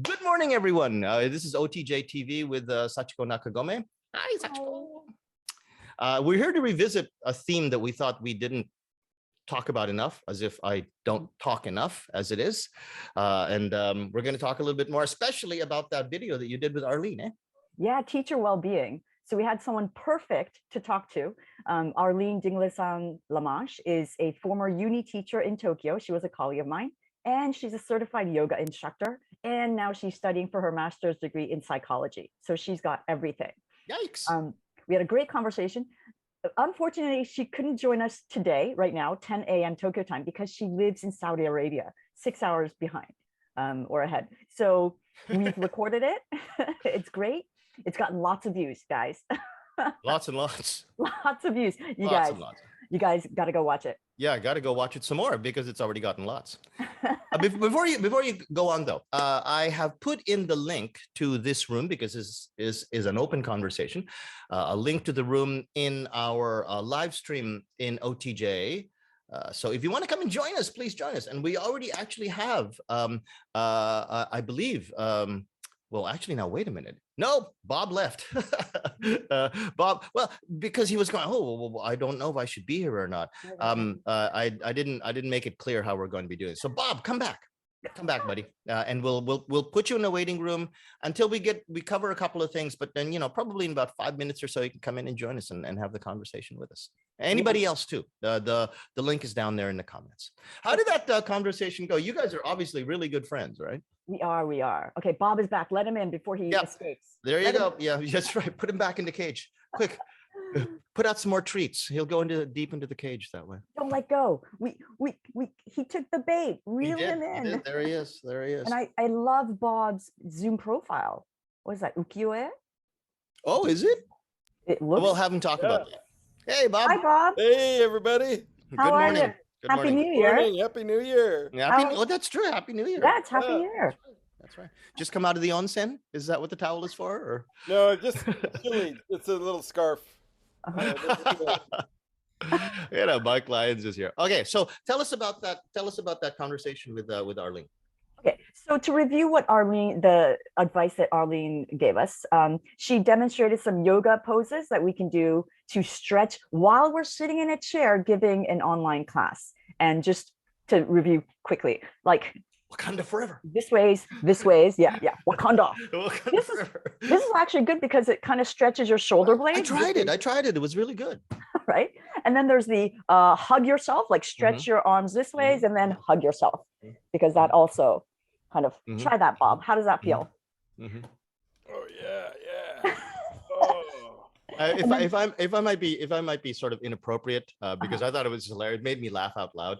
Good morning, everyone. This is OTJtv with Sachiko Nakagome. Hi, Sachiko. We're here to revisit a theme that we thought we didn't talk about enough, as if I don't talk enough as it is. And we're going to talk a little bit more, especially about that video that you did with Arlene. Yeah, teacher well-being. So we had someone perfect to talk to. Arlene Dinglesan Lamanche is a former uni teacher in Tokyo. She was a colleague of mine, and she's a certified yoga instructor. And now she's studying for her master's degree in psychology. So she's got everything. Yikes. We had a great conversation. Unfortunately, she couldn't join us today, right now, 10 a.m. Tokyo time, because she lives in Saudi Arabia, 6 hours behind or ahead. So we've recorded it. It's great. It's gotten lots of views, guys. Lots and lots. Lots of views. You guys got to go watch it. Yeah, I got to go watch it some more because it's already gotten lots. Before you go on, though, I have put in the link to this room because this is an open conversation. A link to the room in our live stream in OTJ. So if you want to come and join us, please join us. And we already actually have, I believe, well, actually, now, wait a minute. No, Bob left. Bob, well, because he was going, oh, well, I don't know if I should be here or not. I didn't make it clear how we're going to be doing it. So Bob, come back, buddy. And we'll put you in the waiting room until we cover a couple of things, but then, probably in about 5 minutes or so, you can come in and join us and have the conversation with us. Anybody else too. The link is down there in the comments. How did that conversation go? You guys are obviously really good friends, right? We are. Okay, Bob is back. Let him in before he escapes. There you go. Yeah, that's right. Put him back in the cage. Quick. Put out some more treats. He'll go deep into the cage that way. Don't let go. He took the bait. Reel him in. There he is. And I love Bob's Zoom profile. What is that? Ukiyo-e? Oh, is it? It looks. We'll have him talk about it. Hey, Bob. Hi, Bob. Hey, everybody. How Good morning. are you? Happy New Year. Happy New Year. Oh, that's true. Happy New Year. That's Happy New Year. That's right. Just come out of the onsen? Is that what the towel is for? Or? No, just chilly. It's a little scarf. Mike Lyons is here. Okay, so tell us about that. Tell us about that conversation with Arlene. Okay, so to review the advice that Arlene gave us, she demonstrated some yoga poses that we can do to stretch while we're sitting in a chair giving an online class. And just to review quickly, like Wakanda forever. This ways, yeah, Wakanda. This is actually good because it kind of stretches your shoulder blades. I tried it. It was really good. Right? And then there's the hug yourself, like stretch your arms this ways and then hug yourself, because that also kind of try that, Bob. How does that feel? Oh yeah. Oh. If I might be sort of inappropriate, because I thought it was hilarious. It made me laugh out loud.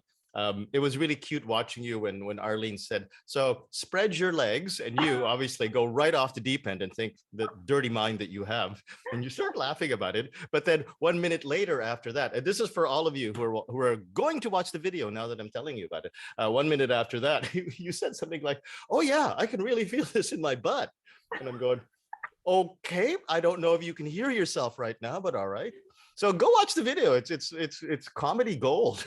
It was really cute watching you when Arlene said, so spread your legs, and you obviously go right off the deep end and think the dirty mind that you have, and you start laughing about it. But then 1 minute later after that, and this is for all of you who are going to watch the video now that I'm telling you about it, 1 minute after that, you said something like, oh yeah, I can really feel this in my butt. And I'm going, okay, I don't know if you can hear yourself right now, but all right. So go watch the video. It's comedy gold.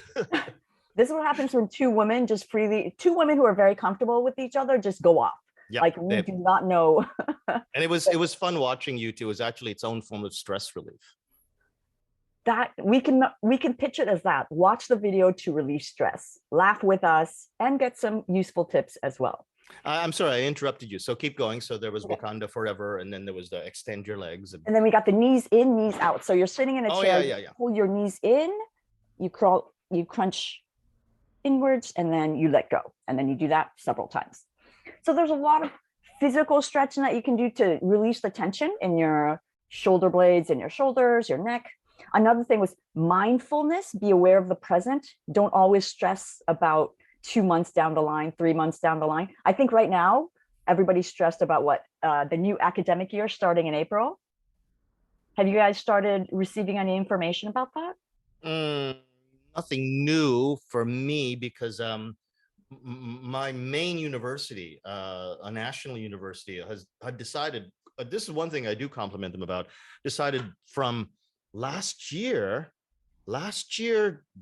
This is what happens when two women who are very comfortable with each other just go off. Yep, like we do not know. And it was fun watching you two. It was actually its own form of stress relief. That we can pitch it as that. Watch the video to relieve stress, laugh with us, and get some useful tips as well. I'm sorry, I interrupted you. So keep going. So there was Wakanda forever, and then there was the extend your legs. And then we got the knees in, knees out. So you're sitting in a chair, you pull your knees in, you crunch inwards, and then you let go. And then you do that several times. So there's a lot of physical stretching that you can do to release the tension in your shoulder blades, in your shoulders, your neck. Another thing was mindfulness. Be aware of the present. Don't always stress about 2 months down the line, 3 months down the line. I think right now, everybody's stressed about the new academic year starting in April. Have you guys started receiving any information about that? Nothing new for me, because my main university, a national university, had decided, this is one thing I do compliment them about, decided from last year,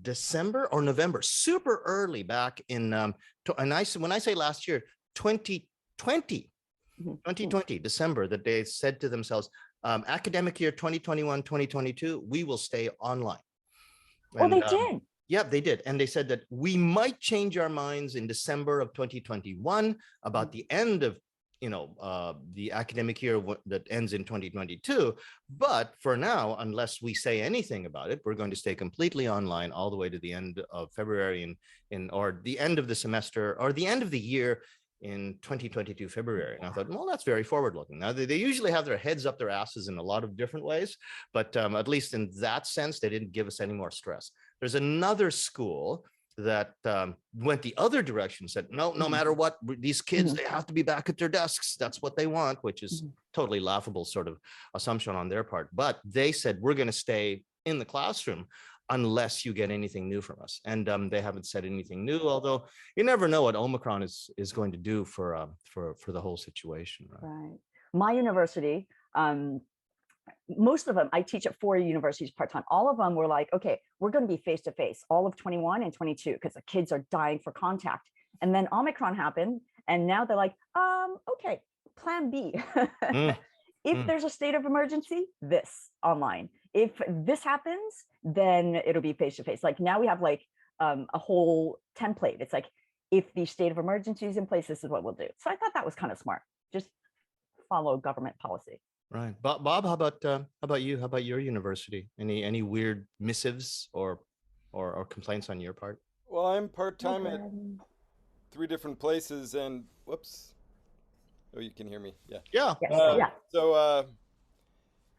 December or November, super early back in, when I say last year, 20 2020, December, that they said to themselves, academic year 2021-2022, we will stay online. Oh, they And, did. yeah, they did. And they said that we might change our minds in December of 2021 about the end of, the academic year that ends in 2022. But for now, unless we say anything about it, we're going to stay completely online all the way to the end of February or the end of the semester or the end of the year in 2022 February. And I thought, well, that's very forward looking. Now, they usually have their heads up their asses in a lot of different ways, but at least in that sense, they didn't give us any more stress. There's another school that went the other direction, said, no matter what, these kids, they have to be back at their desks. That's what they want, which is totally laughable sort of assumption on their part. But they said, we're going to stay in the classroom unless you get anything new from us. And they haven't said anything new, although you never know what Omicron is going to do for the whole situation. Right. My university, most of them, I teach at 4 universities part-time. All of them were like, okay, we're going to be face-to-face all of 21 and 22 because the kids are dying for contact. And then Omicron happened. And now they're like, okay, plan B. If there's a state of emergency, this online. If this happens, then it'll be face-to-face. Like now we have like a whole template. It's like, if the state of emergency is in place, this is what we'll do. So I thought that was kind of smart. Just follow government policy. Right. Bob, how about you? How about your university? Any weird missives or complaints on your part? Well, I'm part-time at 3 different places, and whoops. Oh, you can hear me. Yeah. Yeah. Yeah. So,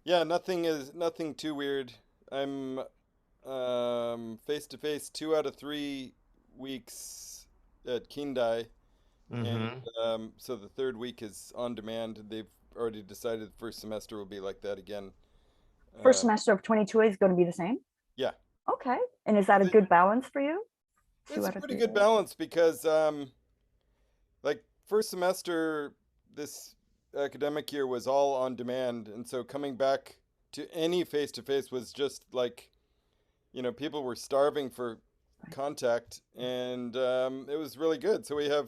yeah, nothing too weird. I'm face-to-face 2 out of 3 weeks at Kindai, and so the 3rd week is on demand. They've already decided the first semester will be like that again. First semester of 22 is going to be the same? Yeah. Okay. And is that a good balance for you? It's a pretty good balance because, like, first semester this academic year was all on demand. And so coming back to any face-to-face was just like, people were starving for contact, and it was really good. So we have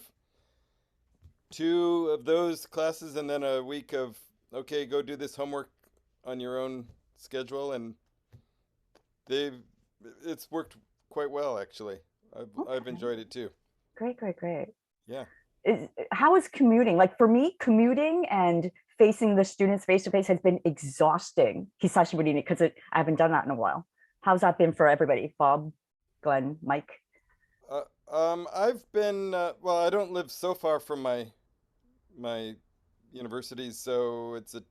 2 of those classes and then a week of, okay, go do this homework on your own schedule. And it's worked quite well, actually. I've enjoyed it too. Great. Yeah. How is commuting? Like for me, commuting and facing the students face-to-face has been exhausting. Because I haven't done that in a while. How's that been for everybody? Bob, Glenn, Mike? I've been, well, I don't live so far from my university, so it's a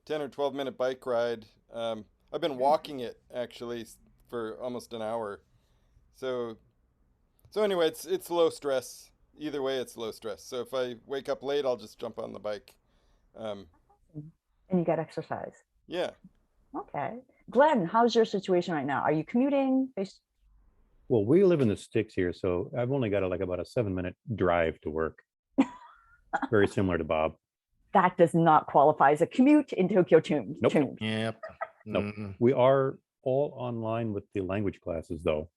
10 or 12 minute bike ride. I've been walking it actually for almost an hour. So anyway, it's low stress. Either way, it's low stress. So if I wake up late, I'll just jump on the bike. And you get exercise. Yeah. Okay. Glenn, how's your situation right now? Are you commuting? Well, we live in the sticks here, so I've only got about a 7-minute drive to work. Very similar to Bob. That does not qualify as a commute in Tokyo Tombs. Nope. Yep. Nope. We are all online with the language classes, though.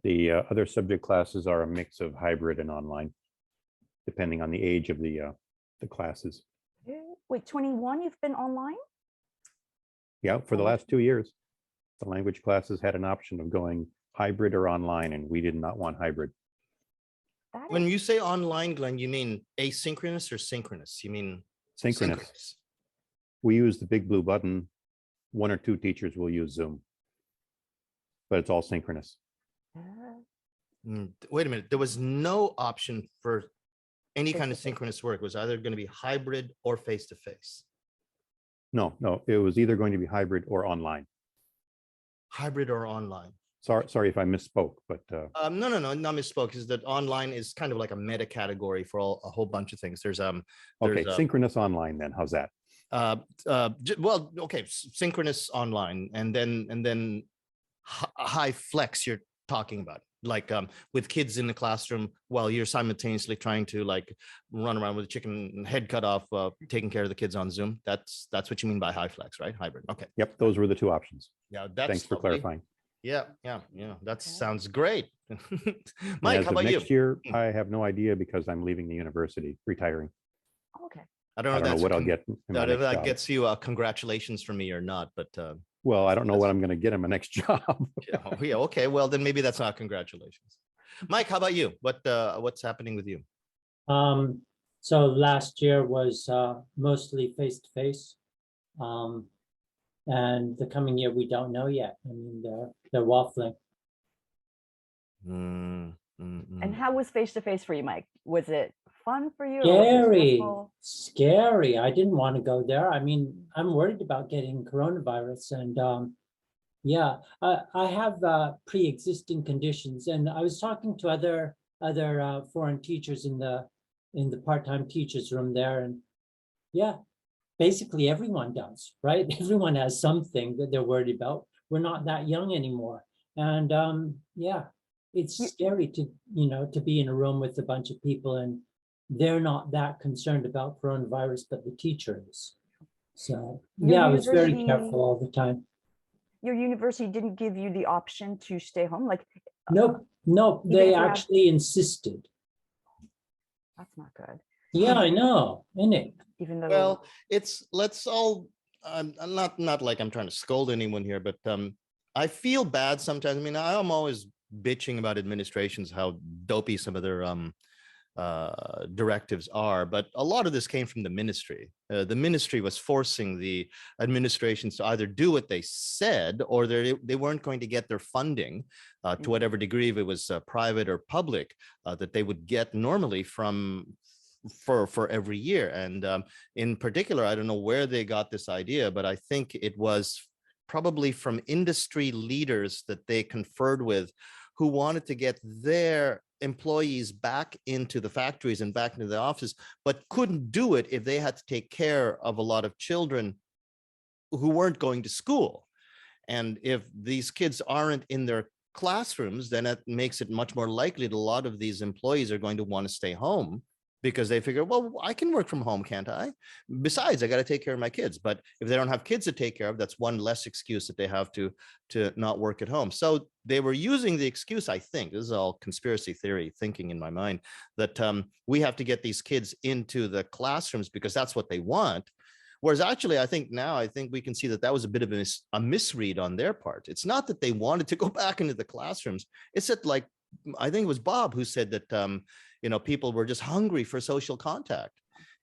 The other subject classes are a mix of hybrid and online, depending on the age of the classes. Wait, 21, you've been online? Yeah, for the last 2 years. The language classes had an option of going hybrid or online, and we did not want hybrid. When you say online, Glenn, you mean asynchronous or synchronous? You mean Synchronous. We use the big blue button. 1 or 2 teachers will use Zoom, but it's all synchronous. Wait a minute. There was no option for any kind of synchronous work. It was either going to be hybrid or face-to-face. No, it was either going to be hybrid or online. Hybrid or online. Sorry if I misspoke, but no, not misspoke. Is that online is kind of like a meta category for a whole bunch of things. There's okay, synchronous online. Then how's that? Well, okay, synchronous online, and then high flex. You're talking about like with kids in the classroom while you're simultaneously trying to like run around with a chicken head cut off, taking care of the kids on Zoom. That's what you mean by high flex, right? Hybrid. Okay. Yep, those were the 2 options. Yeah, that's thanks for lovely. clarifying. Yeah, yeah, yeah. That Okay. sounds great. And Mike, as how of about you? next year, I have no idea because I'm leaving the university, retiring. Okay. I don't know I if don't know that's what I'll get in I my don't know if next that job. gets you congratulations from me or not, but Well, I don't know what that's- I'm going to get in my next job. yeah, oh, yeah, okay. Well, then maybe that's not congratulations. Mike, how about you? What's happening with you? So last year was mostly face to face. And the coming year, we don't know yet. I mean, they're waffling. Mm, mm, And mm. how was face to face for you, Mike? Was it fun for you? Or was it Scary, stressful? scary. I didn't want to go there. I mean, I'm worried about getting coronavirus, and yeah, I have pre-existing conditions, and I was talking to other foreign teachers in the part-time teachers room there, and yeah, basically everyone does, right? Everyone has something that they're worried about. We're not that young anymore, and yeah, it's scary to to be in a room with a bunch of people and they're not that concerned about coronavirus, but the teacher is. So Your yeah, I was very university- careful all the time. Your university didn't give you the option to stay home? Like, Nope, nope, Even they if you have- actually insisted. that's not good. Yeah, I know, innit? Even though, Well, let's all. I'm not like I'm trying to scold anyone here, but I feel bad sometimes. I mean, I'm always bitching about administrations, how dopey some of their directives are, but a lot of this came from the ministry. The ministry was forcing the administrations to either do what they said, or they weren't going to get their funding to whatever degree, if it was private or public, that they would get normally for every year. And in particular, I don't know where they got this idea, but I think it was probably from industry leaders that they conferred with, who wanted to get their employees back into the factories and back into the office, but couldn't do it if they had to take care of a lot of children who weren't going to school. And if these kids aren't in their classrooms, then it makes it much more likely that a lot of these employees are going to want to stay home, because they figure, well, I can work from home, can't I? Besides, I got to take care of my kids. But if they don't have kids to take care of, that's one less excuse that they have to not work at home. So they were using the excuse, I think, this is all conspiracy theory thinking in my mind, that we have to get these kids into the classrooms because that's what they want. Whereas actually, I think we can see that was a bit of a misread on their part. It's not that they wanted to go back into the classrooms. It's that, like, I think it was Bob who said that, people were just hungry for social contact.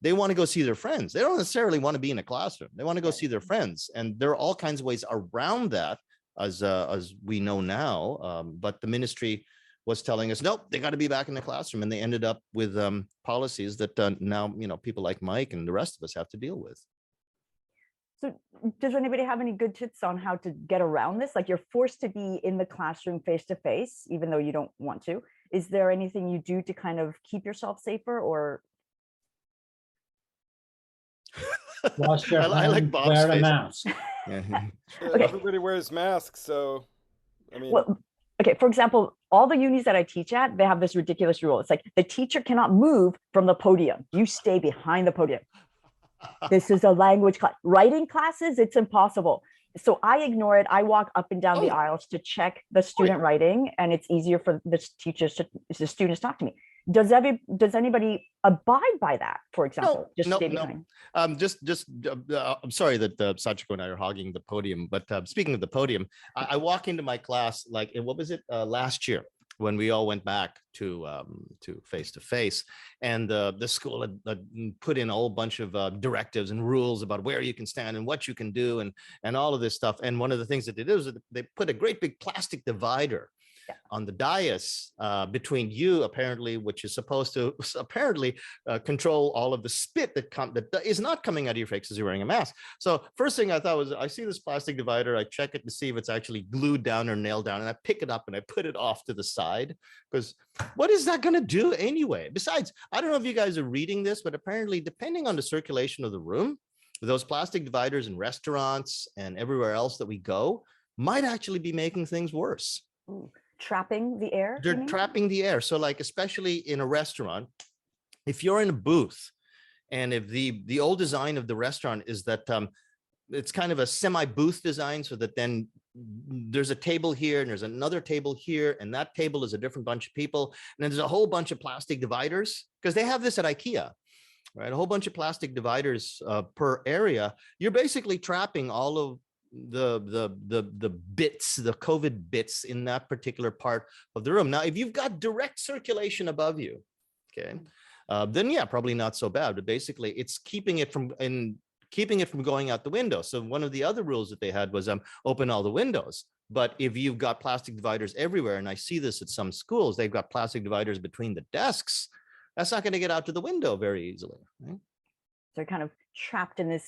They want to go see their friends. They don't necessarily want to be in a classroom. They want to go see their friends. And there are all kinds of ways around that, as we know now. But the ministry was telling us, nope, they got to be back in the classroom. And they ended up with policies that now, people like Mike and the rest of us have to deal with. so does anybody have any good tips on how to get around this? Like, you're forced to be in the classroom face to face, even though you don't want to. Is there anything you do to kind of keep yourself safer, or? Wash your I like hands, Bob's wear a face. mask. Yeah. Okay. Everybody wears masks, so I mean, Well, okay, for example, all the unis that I teach at, they have this ridiculous rule. It's like the teacher cannot move from the podium. You stay behind the podium. This is a language class. Writing classes, it's impossible. So I ignore it. I walk up and down the aisles to check the student writing, and it's easier for the students to talk to me. Does anybody abide by that, for example? Just stay behind. I'm sorry that Sachiko and I are hogging the podium, but speaking of the podium, I walk into my class, like, what was it, last year, when we all went back to face to face, and the school had put in a whole bunch of directives and rules about where you can stand and what you can do and all of this stuff. And one of the things that they did was that they put a great big plastic divider on the dais between you, apparently, which is supposed to apparently control all of the spit that is not coming out of your face because you're wearing a mask. So first thing I thought was, I see this plastic divider, I check it to see if it's actually glued down or nailed down, and I pick it up and I put it off to the side, because what is that going to do anyway? Besides, I don't know if you guys are reading this, but apparently, depending on the circulation of the room, those plastic dividers in restaurants and everywhere else that we go might actually be making things worse. Ooh. Trapping the air? They're trapping the air. So, like, especially in a restaurant, if you're in a booth, and if the old design of the restaurant is that it's kind of a semi-booth design, so that then there's a table here and there's another table here, and that table is a different bunch of people. And then there's a whole bunch of plastic dividers, because they have this at IKEA, right? A whole bunch of plastic dividers per area. You're basically trapping all of the bits, the COVID bits in that particular part of the room. Now, if you've got direct circulation above you, okay, then yeah, probably not so bad. But basically, it's keeping it from going out the window. So one of the other rules that they had was open all the windows. But if you've got plastic dividers everywhere, and I see this at some schools, they've got plastic dividers between the desks, that's not going to get out to the window very easily. Right? They're kind of trapped in this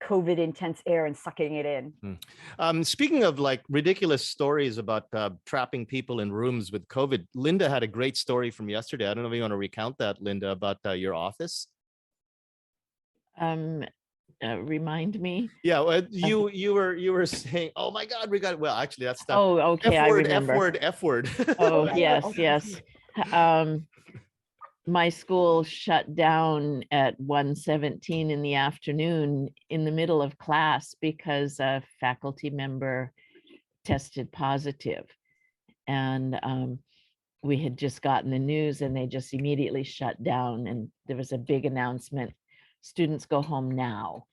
COVID intense air and sucking it in. Speaking of like ridiculous stories about trapping people in rooms with COVID, Linda had a great story from yesterday. I don't know if you want to recount that, Linda, about your office. Remind me. Yeah, well, you were saying, oh my God, we got, well, actually that's stuff. Oh, okay, I remember. F word. Oh, yes. My school shut down at 1:17 in the afternoon in the middle of class because a faculty member tested positive. And we had just gotten the news and they just immediately shut down. And there was a big announcement, students go home now.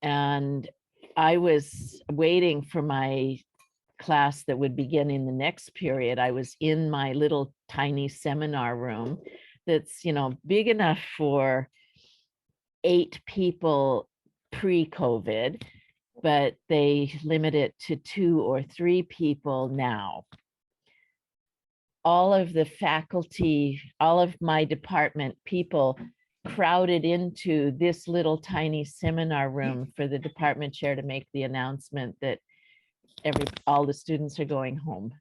And I was waiting for my class that would begin in the next period. I was in my little tiny seminar room that's, big enough for 8 people pre-COVID, but they limit it to 2 or 3 people now. All of the faculty, all of my department people crowded into this little tiny seminar room for the department chair to make the announcement that all the students are going home.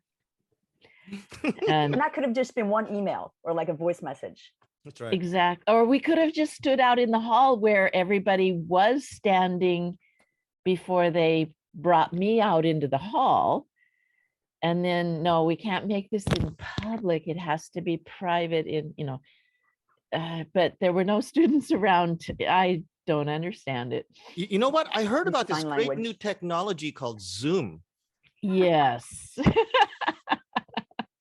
And that could have just been one email or like a voice message. That's right. Exactly. Or we could have just stood out in the hall where everybody was standing before they brought me out into the hall. And then, no, we can't make this in public. It has to be private but there were no students around. I don't understand it. You know what? I heard about this Sign great language. new technology called Zoom. Yes.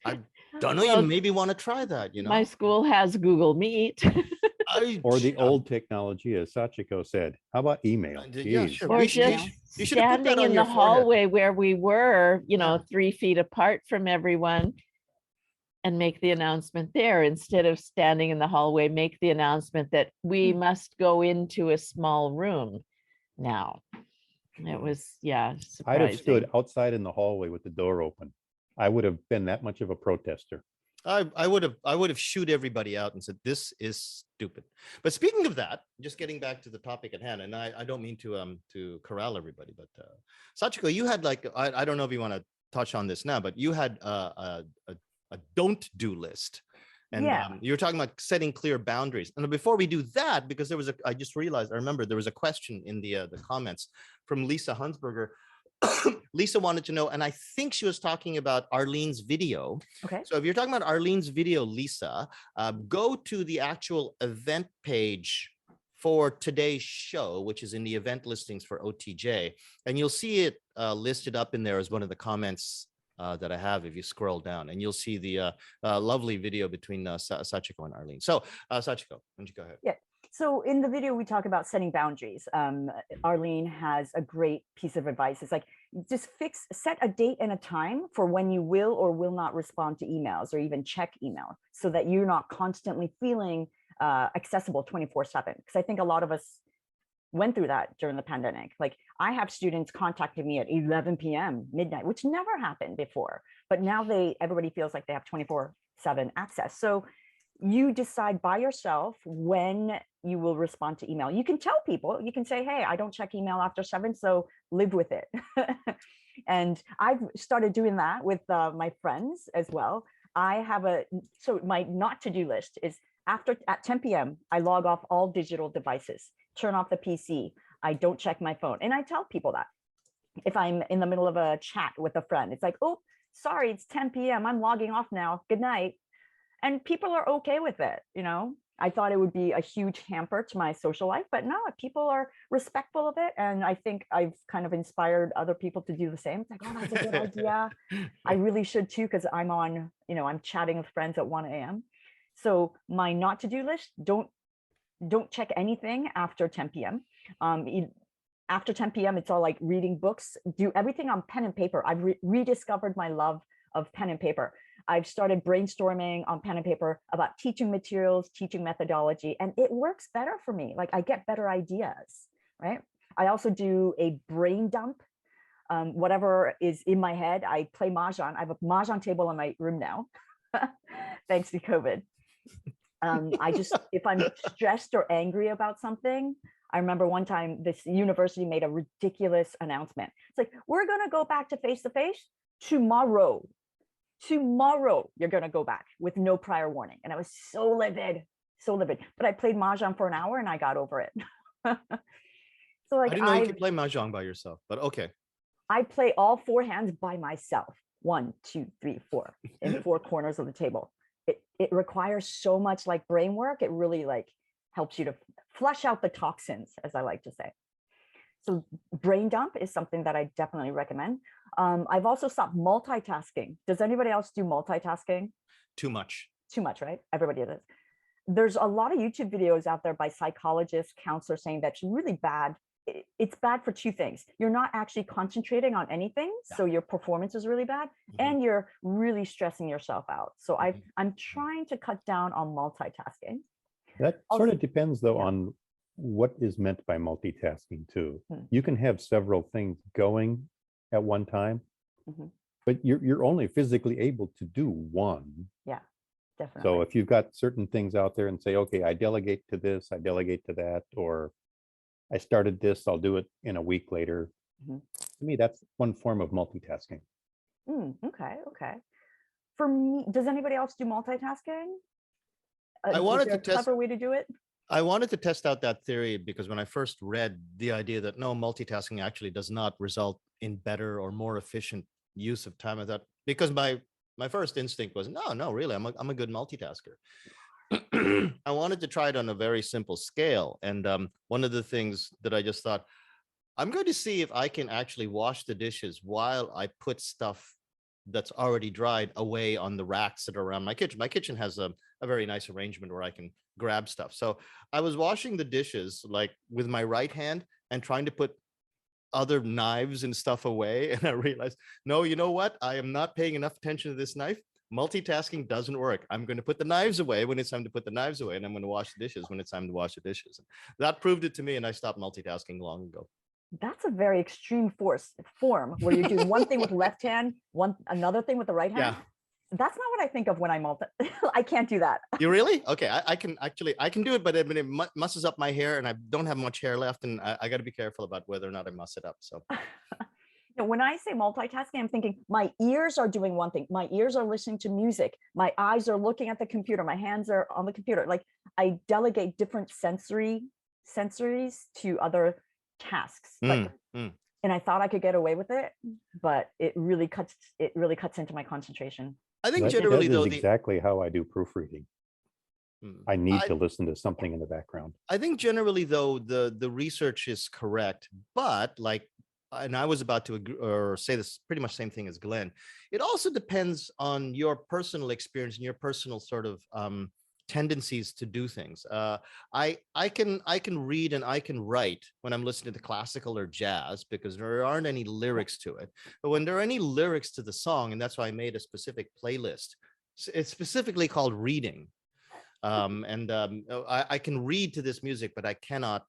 I don't know, Well, you maybe want to try that, My school has Google Meet. Or the old technology, as Sachiko said. How about email? Yeah, Jeez. sure. Or We should- just you should have put that standing on in your the forehead. hallway where we were, Yeah. 3 feet apart from everyone, and make the announcement there instead of standing in the hallway. Make the announcement that we must go into a small room now. It was, surprising. I'd have stood outside in the hallway with the door open. I would have been that much of a protester. I would have shooed everybody out and said, this is stupid. But speaking of that, just getting back to the topic at hand, and I don't mean to corral everybody, but Sachiko, you had like, I don't know if you want to touch on this now, but you had a don't do list. And Yeah. you were talking about setting clear boundaries. And before we do that, because I just realized, I remember there was a question in the comments from Lisa Hunsberger. Lisa wanted to know, and I think she was talking about Arlene's video. Okay. So if you're talking about Arlene's video, Lisa, go to the actual event page for today's show, which is in the event listings for OTJ, and you'll see it listed up in there as one of the comments that I have if you scroll down, and you'll see the lovely video between Sachiko and Arlene. So Sachiko, why don't you go ahead? Yeah. So in the video, we talk about setting boundaries. Arlene has a great piece of advice. It's like, just set a date and a time for when you will or will not respond to emails or even check email, so that you're not constantly feeling accessible 24/7. Because I think a lot of us went through that during the pandemic. Like, I have students contacting me at 11 p.m. midnight, which never happened before, but now everybody feels like they have 24/7 access. So you decide by yourself when you will respond to email. You can tell people, you can say, hey, I don't check email after 7, so live with it. And I've started doing that with my friends as well. So my not to-do list is at 10 p.m., I log off all digital devices, turn off the PC. I don't check my phone. And I tell people that if I'm in the middle of a chat with a friend, it's like, oh, sorry, it's 10 p.m. I'm logging off now. Good night. And people are okay with it, I thought it would be a huge hamper to my social life, but no, people are respectful of it. And I think I've kind of inspired other people to do the same. It's like, oh, that's a good idea. I really should too, because I'm on, I'm chatting with friends at 1 a.m. So my not to-do list, don't check anything after 10 p.m. After 10 p.m., it's all like reading books, do everything on pen and paper. I've rediscovered my love of pen and paper. I've started brainstorming on pen and paper about teaching materials, teaching methodology, and it works better for me. Like I get better ideas, right? I also do a brain dump. Whatever is in my head, I play Mahjong. I have a Mahjong table in my room now, thanks to COVID. If I'm stressed or angry about something, I remember one time this university made a ridiculous announcement. It's like, we're going to go back to face-to-face tomorrow. Tomorrow, you're going to go back with no prior warning. And I was so livid. But I played Mahjong for an hour and I got over it. So like I didn't know you could play Mahjong by yourself, but okay. I play all 4 hands by myself. 1, 2, 3, 4 in 4 corners of the table. It requires so much like brain work. It really like helps you to flush out the toxins, as I like to say. So brain dump is something that I definitely recommend. I've also stopped multitasking. Does anybody else do multitasking? Too much. Too much, right? Everybody does. There's a lot of YouTube videos out there by psychologists, counselors saying that's really bad. It's bad for 2 things. You're not actually concentrating on anything, so your performance is really bad, and you're really stressing yourself out. So I'm trying to cut down on multitasking. That Also, sort of depends, though, on what is meant by multitasking, too. You can have several things going at one time, but you're only physically able to do one. Yeah, definitely. So if you've got certain things out there and say, okay, I delegate to this, I delegate to that, or I started this, I'll do it in a week later. To me, that's one form of multitasking. Okay. For me, does anybody else do multitasking? I wanted to a clever way to do it. I wanted to test out that theory because when I first read the idea that no, multitasking actually does not result in better or more efficient use of time, I thought, because my first instinct was no, really, I'm a good multitasker. I wanted to try it on a very simple scale, and one of the things that I just thought, I'm going to see if I can actually wash the dishes while I put stuff that's already dried away on the racks that are around my kitchen. My kitchen has a very nice arrangement where I can grab stuff. So I was washing the dishes like with my right hand and trying to put other knives and stuff away. And I realized, no, you know what? I am not paying enough attention to this knife. Multitasking doesn't work. I'm going to put the knives away when it's time to put the knives away, and I'm going to wash the dishes when it's time to wash the dishes. That proved it to me, and I stopped multitasking long ago. That's a very extreme form where you do one thing with left hand, another thing with the right hand. Yeah. That's not what I think of when I I can't do that. You really? Okay, I can do it, but it musses up my hair, and I don't have much hair left, and I got to be careful about whether or not I muss it up. So. When I say multitasking, I'm thinking my ears are doing one thing. My ears are listening to music. My eyes are looking at the computer. My hands are on the computer. Like I delegate different sensories to other tasks. And I thought I could get away with it, but it really cuts into my concentration. I think generally, though, exactly how I do proofreading. I need to listen to something in the background. I think generally, though, the research is correct, but like, and I was about to agree, or say this pretty much same thing as Glenn. It also depends on your personal experience and your personal sort of tendencies to do things. I can read and I can write when I'm listening to classical or jazz because there aren't any lyrics to it. But when there are any lyrics to the song, and that's why I made a specific playlist, it's specifically called reading. I can read to this music, but I cannot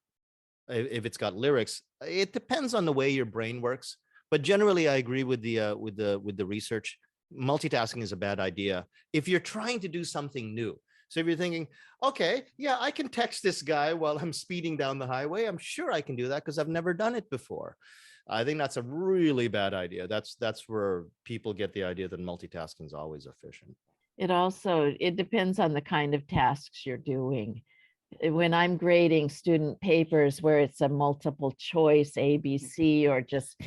if it's got lyrics. It depends on the way your brain works. But generally, I agree with the research. Multitasking is a bad idea if you're trying to do something new. So if you're thinking, okay, yeah, I can text this guy while I'm speeding down the highway, I'm sure I can do that because I've never done it before. I think that's a really bad idea. That's where people get the idea that multitasking is always efficient. It depends on the kind of tasks you're doing. When I'm grading student papers where it's a multiple choice ABC or just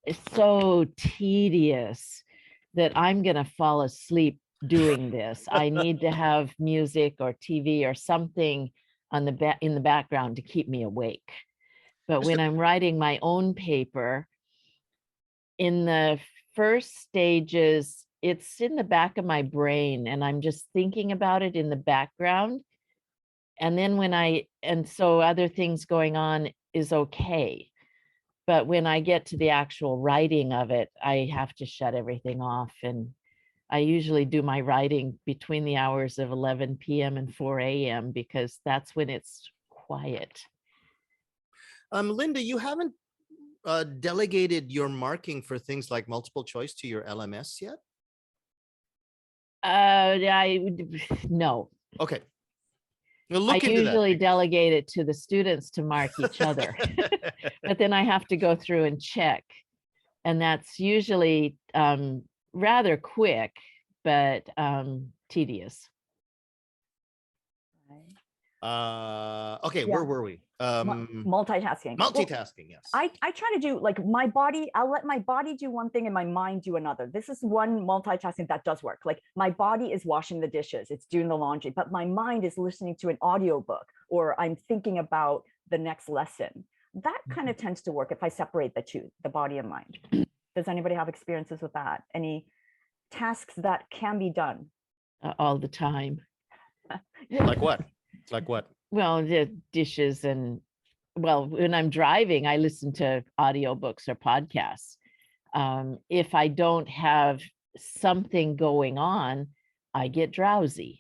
it's so tedious that I'm going to fall asleep doing this. I need to have music or TV or something on the in the background to keep me awake. But when I'm writing my own paper, in the first stages, it's in the back of my brain and I'm just thinking about it in the background. And then so other things going on is okay. But when I get to the actual writing of it, I have to shut everything off. And I usually do my writing between the hours of 11 p.m. and 4 a.m. because that's when it's quiet. Linda, you haven't delegated your marking for things like multiple choice to your LMS yet? No. Okay. We'll I look into usually that. delegate it to the students to mark each other, but then I have to go through and check. And that's usually rather quick, but tedious. Okay, Yeah. where were we? Multitasking. Well, Multitasking, yes. I try to do like my body, I'll let my body do one thing and my mind do another. This is one multitasking that does work. Like my body is washing the dishes, it's doing the laundry, but my mind is listening to an audiobook or I'm thinking about the next lesson. That kind of tends to work if I separate the two, the body and mind. Does anybody have experiences with that? Any tasks that can be done? All the time. Like what? Like what? Well, the dishes and, well, when I'm driving, I listen to audiobooks or podcasts. If I don't have something going on, I get drowsy.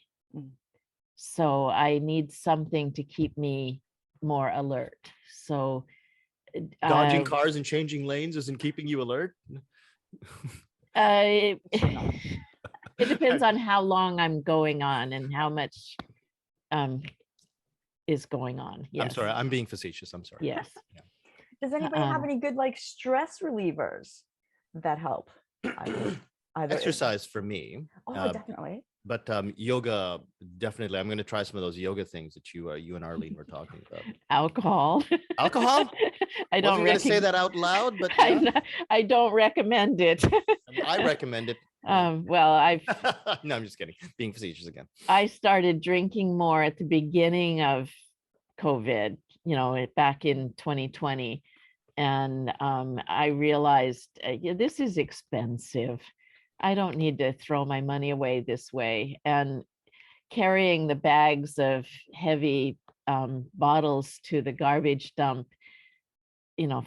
So I need something to keep me more alert. So Dodging cars and changing lanes isn't keeping you alert? it depends on how long I'm going on and how much is going on. Yes. I'm sorry, I'm being facetious. I'm sorry. Yes. Yeah. Does anybody have any good like stress relievers that help? Either Exercise for me. definitely. But yoga, definitely. I'm going to try some of those yoga things that you and Arlene were talking about. Alcohol. Alcohol? I don't Wasn't going to say that out loud, but yeah. I don't recommend it. I recommend it. Well, No, I'm just kidding. Being facetious again. I started drinking more at the beginning of COVID, back in 2020. And I realized this is expensive. I don't need to throw my money away this way. And carrying the bags of heavy bottles to the garbage dump,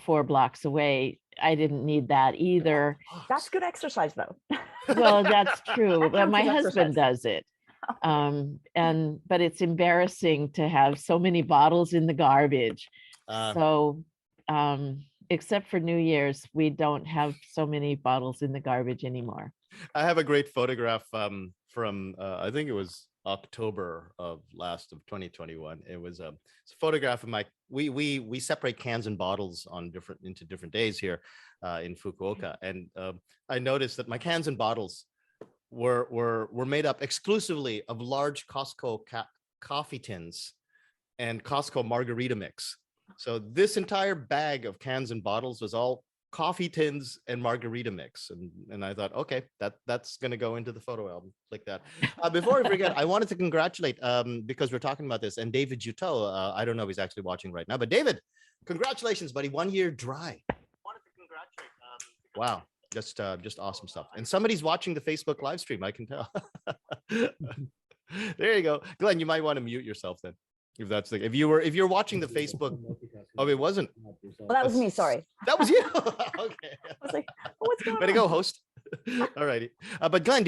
4 blocks away, I didn't need that either. That's good exercise though. Well, that's true. But my counts as husband does it. But it's embarrassing to have so many bottles in the garbage. So except for New Year's, we don't have so many bottles in the garbage anymore. I have a great photograph from I think it was October of 2021. It was it's a photograph of we separate cans and bottles into different days here in Fukuoka, and I noticed that my cans and bottles were made up exclusively of large Costco coffee tins and Costco margarita mix. So this entire bag of cans and bottles was all coffee tins and margarita mix, and I thought, okay, that's going to go into the photo album like that. Before I forget, I wanted to congratulate because we're talking about this, and David Juteau, I don't know if he's actually watching right now, but David, congratulations, buddy, 1 year dry. Wanted to congratulate. Wow, just awesome stuff. And somebody's watching the Facebook live stream, I can tell. There you go, Glenn. You might want to mute yourself then. If that's the, if you're watching the Facebook, oh, it wasn't. Well, that was me. Sorry. That was you. Okay. I was like, oh, what's going Way on? to go, host. All righty. But Glenn,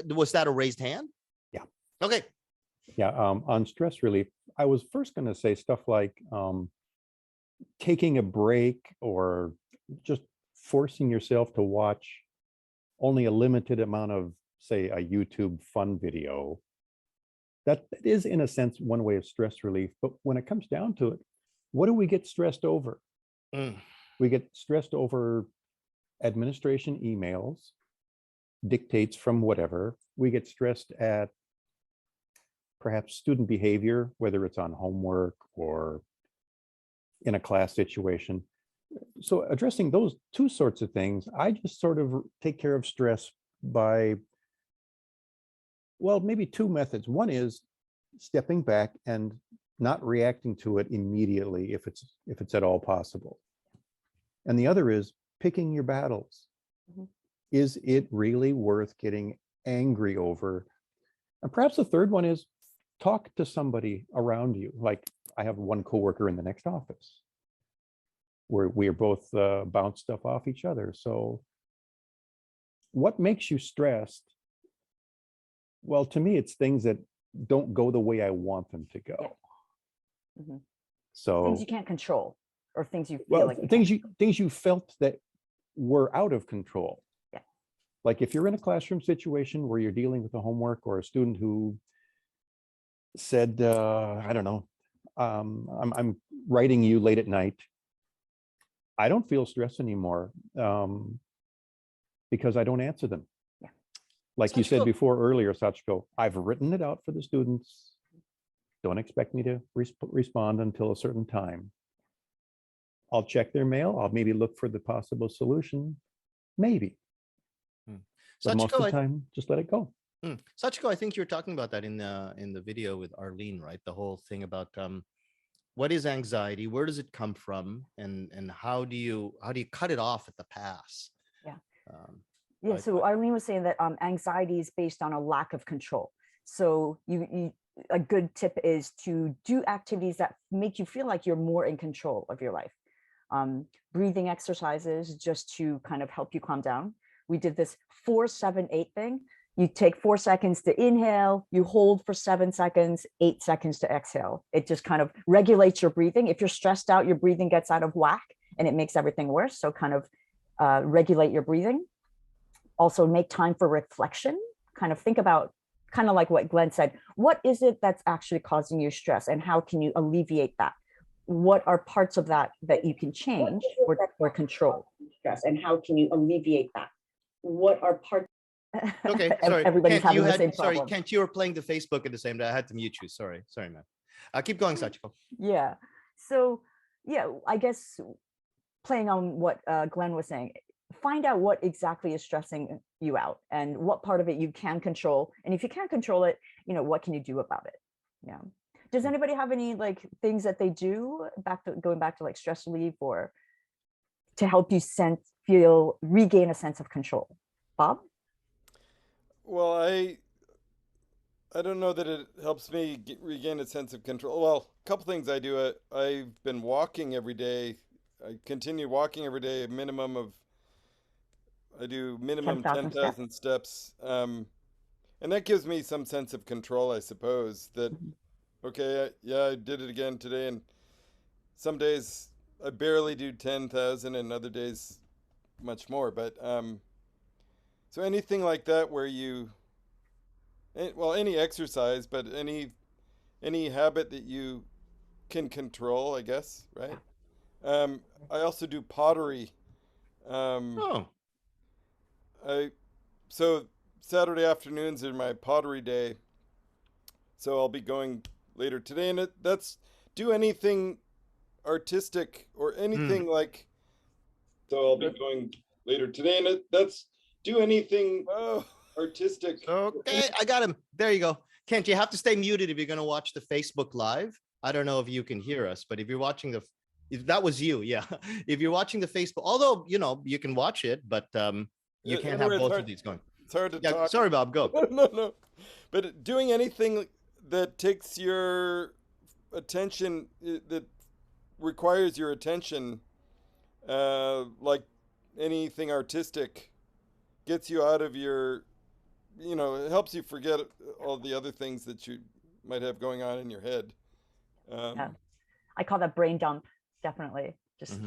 was that a raised hand? Yeah. Okay. Yeah. On stress relief, I was first going to say stuff like taking a break or just forcing yourself to watch only a limited amount of, say, a YouTube fun video. That is, in a sense, one way of stress relief. But when it comes down to it, what do we get stressed over? We get stressed over administration emails, dictates from whatever. We get stressed at perhaps student behavior, whether it's on homework or in a class situation. So addressing those two sorts of things, I just sort of take care of stress by Well, maybe two methods. One is stepping back and not reacting to it immediately if it's at all possible. And the other is picking your battles. Mhm. Is it really worth getting angry over? And perhaps the third one is talk to somebody around you. Like I have one coworker in the next office where we are both bounce stuff off each other. So what makes you stressed? Well, to me, it's things that don't go the way I want them to go. Mhm. So Things you can't control, or things you feel well, like things you felt that were out of control. Yeah. Like if you're in a classroom situation where you're dealing with a homework or a student who said, I don't know, I'm writing you late at night. I don't feel stress anymore because I don't answer them. Yeah. Like you said Sachiko. before earlier, Sachiko, I've written it out for the students. Don't expect me to respond until a certain time. I'll check their mail. I'll maybe look for the possible solution. Maybe. But most of the time, just let it go. Sachiko, I think you were talking about that in the video with Arlene, right? The whole thing about what is anxiety, where does it come from, and how do you cut it off at the pass? Yeah. I- So Arlene was saying that anxiety is based on a lack of control. So a good tip is to do activities that make you feel like you're more in control of your life. Breathing exercises just to kind of help you calm down. We did this 4-7-8 thing. You take 4 seconds to inhale, you hold for 7 seconds, 8 seconds to exhale. It just kind of regulates your breathing. If you're stressed out, your breathing gets out of whack and it makes everything worse. So kind of regulate your breathing. Also make time for reflection. Kind of think about, kind of like what Glenn said, what is it that's actually causing you stress and how can you alleviate that? What are parts of that that you can change or control? Stress, and how can you alleviate that? What are parts? Okay, sorry. Everybody's Kent, having the same sorry, problem. Kent, you were playing the Facebook at the same time. I had to mute you. Sorry, man. Keep going, Sachiko. Yeah. So yeah, I guess playing on what Glenn was saying, find out what exactly is stressing you out and what part of it you can control. And if you can't control it, what can you do about it? Yeah. Does anybody have any like things that they do going back to like stress relief or to help you regain a sense of control? Bob? Well, I don't know that it helps me regain a sense of control. Well, a couple things I do. I've been walking every day. I continue walking every day, I do minimum 10,000 steps. And that gives me some sense of control, I suppose, that, okay, I did it again today. And some days I barely do 10,000 and other days much more. But so anything like that where any exercise, but any habit that you can control, I guess, right? I also do pottery. So Saturday afternoons are my pottery day. So I'll be going later today, and that's do anything artistic or anything like. So I'll be going later today, and that's do anything artistic. Okay, I got him. There you go. Kent, you have to stay muted if you're going to watch the Facebook Live. I don't know if you can hear us, but if you're watching if that was you, yeah. If you're watching the Facebook, although, you can watch it, but you can't have both of these going. It's hard to talk. Sorry, Bob, go. No. But doing anything that takes your attention, that requires your attention, like anything artistic, gets you out of your, it helps you forget all the other things that you might have going on in your head. Yeah. I call that brain dump, definitely. Just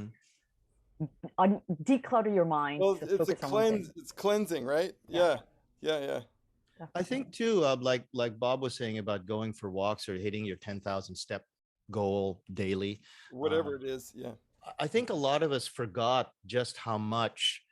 declutter your mind. Well, it's cleansing, right? Yeah. I think too, like Bob was saying about going for walks or hitting your 10,000 step goal daily. Whatever it is, yeah. I think a lot of us forgot just how much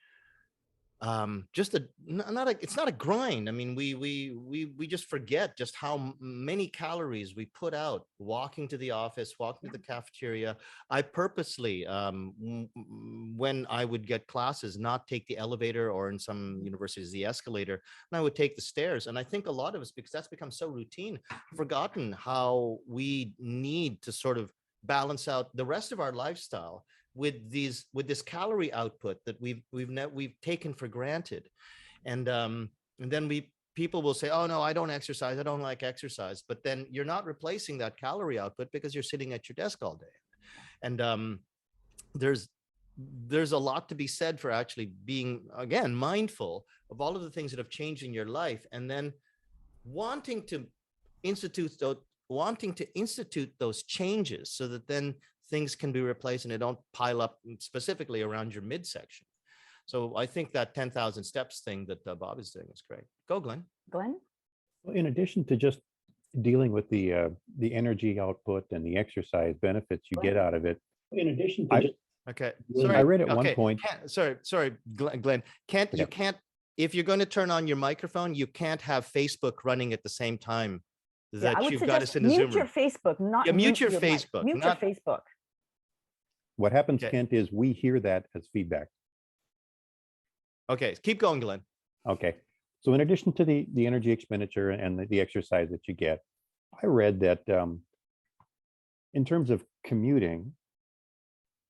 just not a, it's not a grind. I mean, we just forget just how many calories we put out walking to the office, walking to the cafeteria. I purposely, when I would get classes, not take the elevator, or in some universities the escalator, and I would take the stairs. And I think a lot of us, because that's become so routine, forgotten how we need to sort of balance out the rest of our lifestyle with this calorie output that we've taken for granted. And then people will say, oh no, I don't exercise, I don't like exercise. But then you're not replacing that calorie output because you're sitting at your desk all day. And there's a lot to be said for actually being, again, mindful of all of the things that have changed in your life, and then wanting to institute those changes so that then things can be replaced and they don't pile up specifically around your midsection. So I think that 10,000 steps thing that Bob is doing is great. Go, Glenn. Glenn? Well, in addition to just dealing with the energy output and the exercise benefits you get out of it, in addition to Okay. I read at one point. Sorry, Glenn. You can't, if you're going to turn on your microphone, you can't have Facebook running at the same time that you've got us in a Zoom room. Mute your Facebook, not mute your Facebook. Mute your Facebook. What happens, Okay. Kent, is we hear that as feedback. Okay, keep going, Glenn. Okay. So in addition to the energy expenditure and the exercise that you get, I read that in terms of commuting,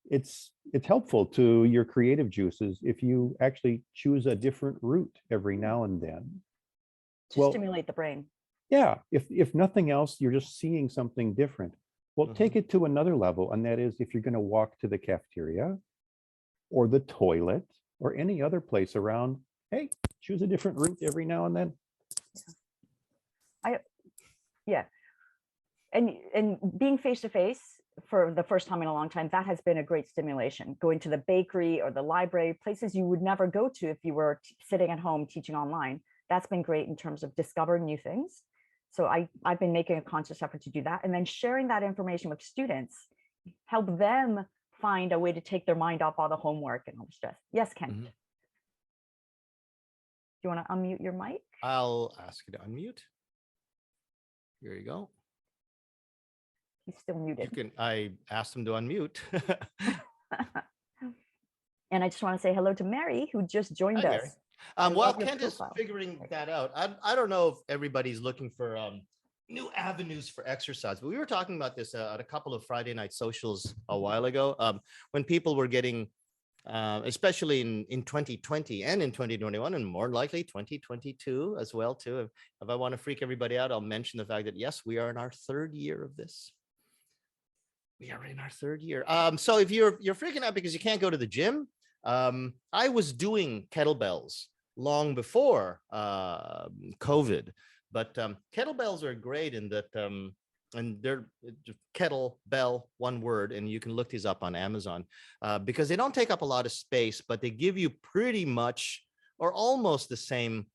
it's helpful to your creative juices if you actually choose a different route every now and then. To stimulate the brain. Yeah, if nothing else, you're just seeing something different. Well, take it to another level, and that is if you're going to walk to the cafeteria or the toilet or any other place around, hey, choose a different route every now and then. And being face to face for the first time in a long time, that has been a great stimulation. Going to the bakery or the library, places you would never go to if you were sitting at home teaching online. That's been great in terms of discovering new things. So I've been making a conscious effort to do that, and then sharing that information with students, help them find a way to take their mind off all the homework and all the stress. Yes, Ken. Do you want to unmute your mic? I'll ask you to unmute. Here you go. He's still muted. I asked him to unmute. And I just want to say hello to Mary, who just joined Hi, us. Mary. I While love your Kent is profile. figuring that out, I don't know if everybody's looking for new avenues for exercise, but we were talking about this at a couple of Friday night socials a while ago, when people were getting, especially in 2020 and in 2021, and more likely 2022 as well too. If I want to freak everybody out, I'll mention the fact that yes, we are in our third year of this. We are in our third year. So if you're freaking out because you can't go to the gym, I was doing kettlebells long before COVID, but kettlebells are great in that, and they're kettlebell, one word, and you can look these up on Amazon because they don't take up a lot of space, but they give you pretty much or almost the same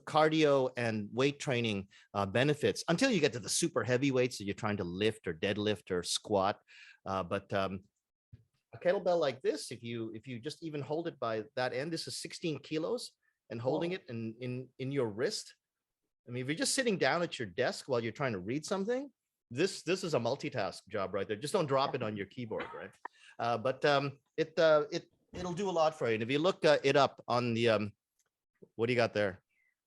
cardio and weight training benefits until you get to the super heavy weights that you're trying to lift or deadlift or squat. But a kettlebell like this, if you just even hold it by that end, this is 16 kilos, and holding it in your wrist. I mean, if you're just sitting down at your desk while you're trying to read something, this is a multitask job right there. Just don't drop it on your keyboard, right? But it'll do a lot for you. And if you look it up on the what do you got there?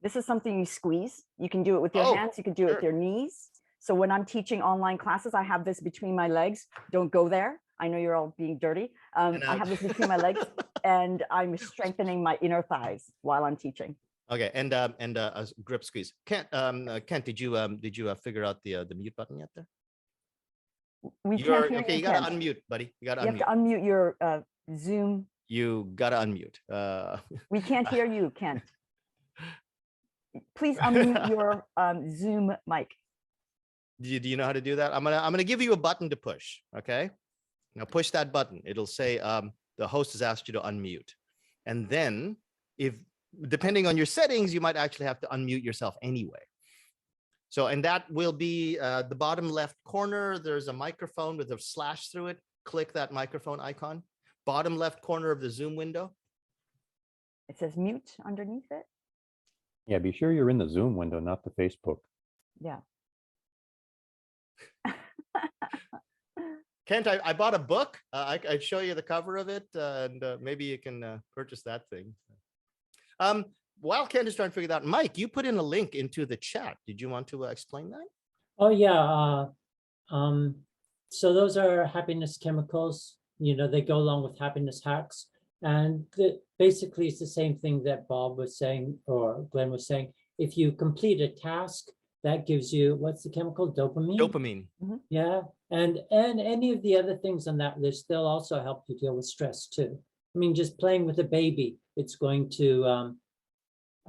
This is something you squeeze. You can do it with your hands. You can do it with your knees. So when I'm teaching online classes, I have this between my legs. Don't go there. I know you're all being dirty. I have this between my legs, and I'm strengthening my inner thighs while I'm teaching. Okay, and a grip squeeze. Kent, did you figure out the mute button yet there? We can't hear okay, you gotta unmute, buddy. You gotta unmute. You have to unmute your Zoom. You gotta unmute. We can't hear you, Kent. Please unmute your Zoom mic. Do you know how to do that? I'm gonna give you a button to push. Okay, now push that button. It'll say the host has asked you to unmute, and then if depending on your settings, you might actually have to unmute yourself anyway. So, and that will be the bottom left corner. There's a microphone with a slash through it. Click that microphone icon. Bottom left corner of the Zoom window. It says mute underneath it. Yeah, be sure you're in the Zoom window, not the Facebook. Yeah. Kent, I bought a book. I'd show you the cover of it, and maybe you can purchase that thing. While Kent is trying to figure that out, Mike, you put in a link into the chat. Did you want to explain that? Oh yeah. So those are happiness chemicals. You know, they go along with happiness hacks, and basically it's the same thing that Bob was saying or Glenn was saying. If you complete a task, that gives you, what's the chemical? Dopamine. Dopamine. Yeah, and any of the other things on that list, they'll also help you deal with stress too. I mean, just playing with a baby, it's going to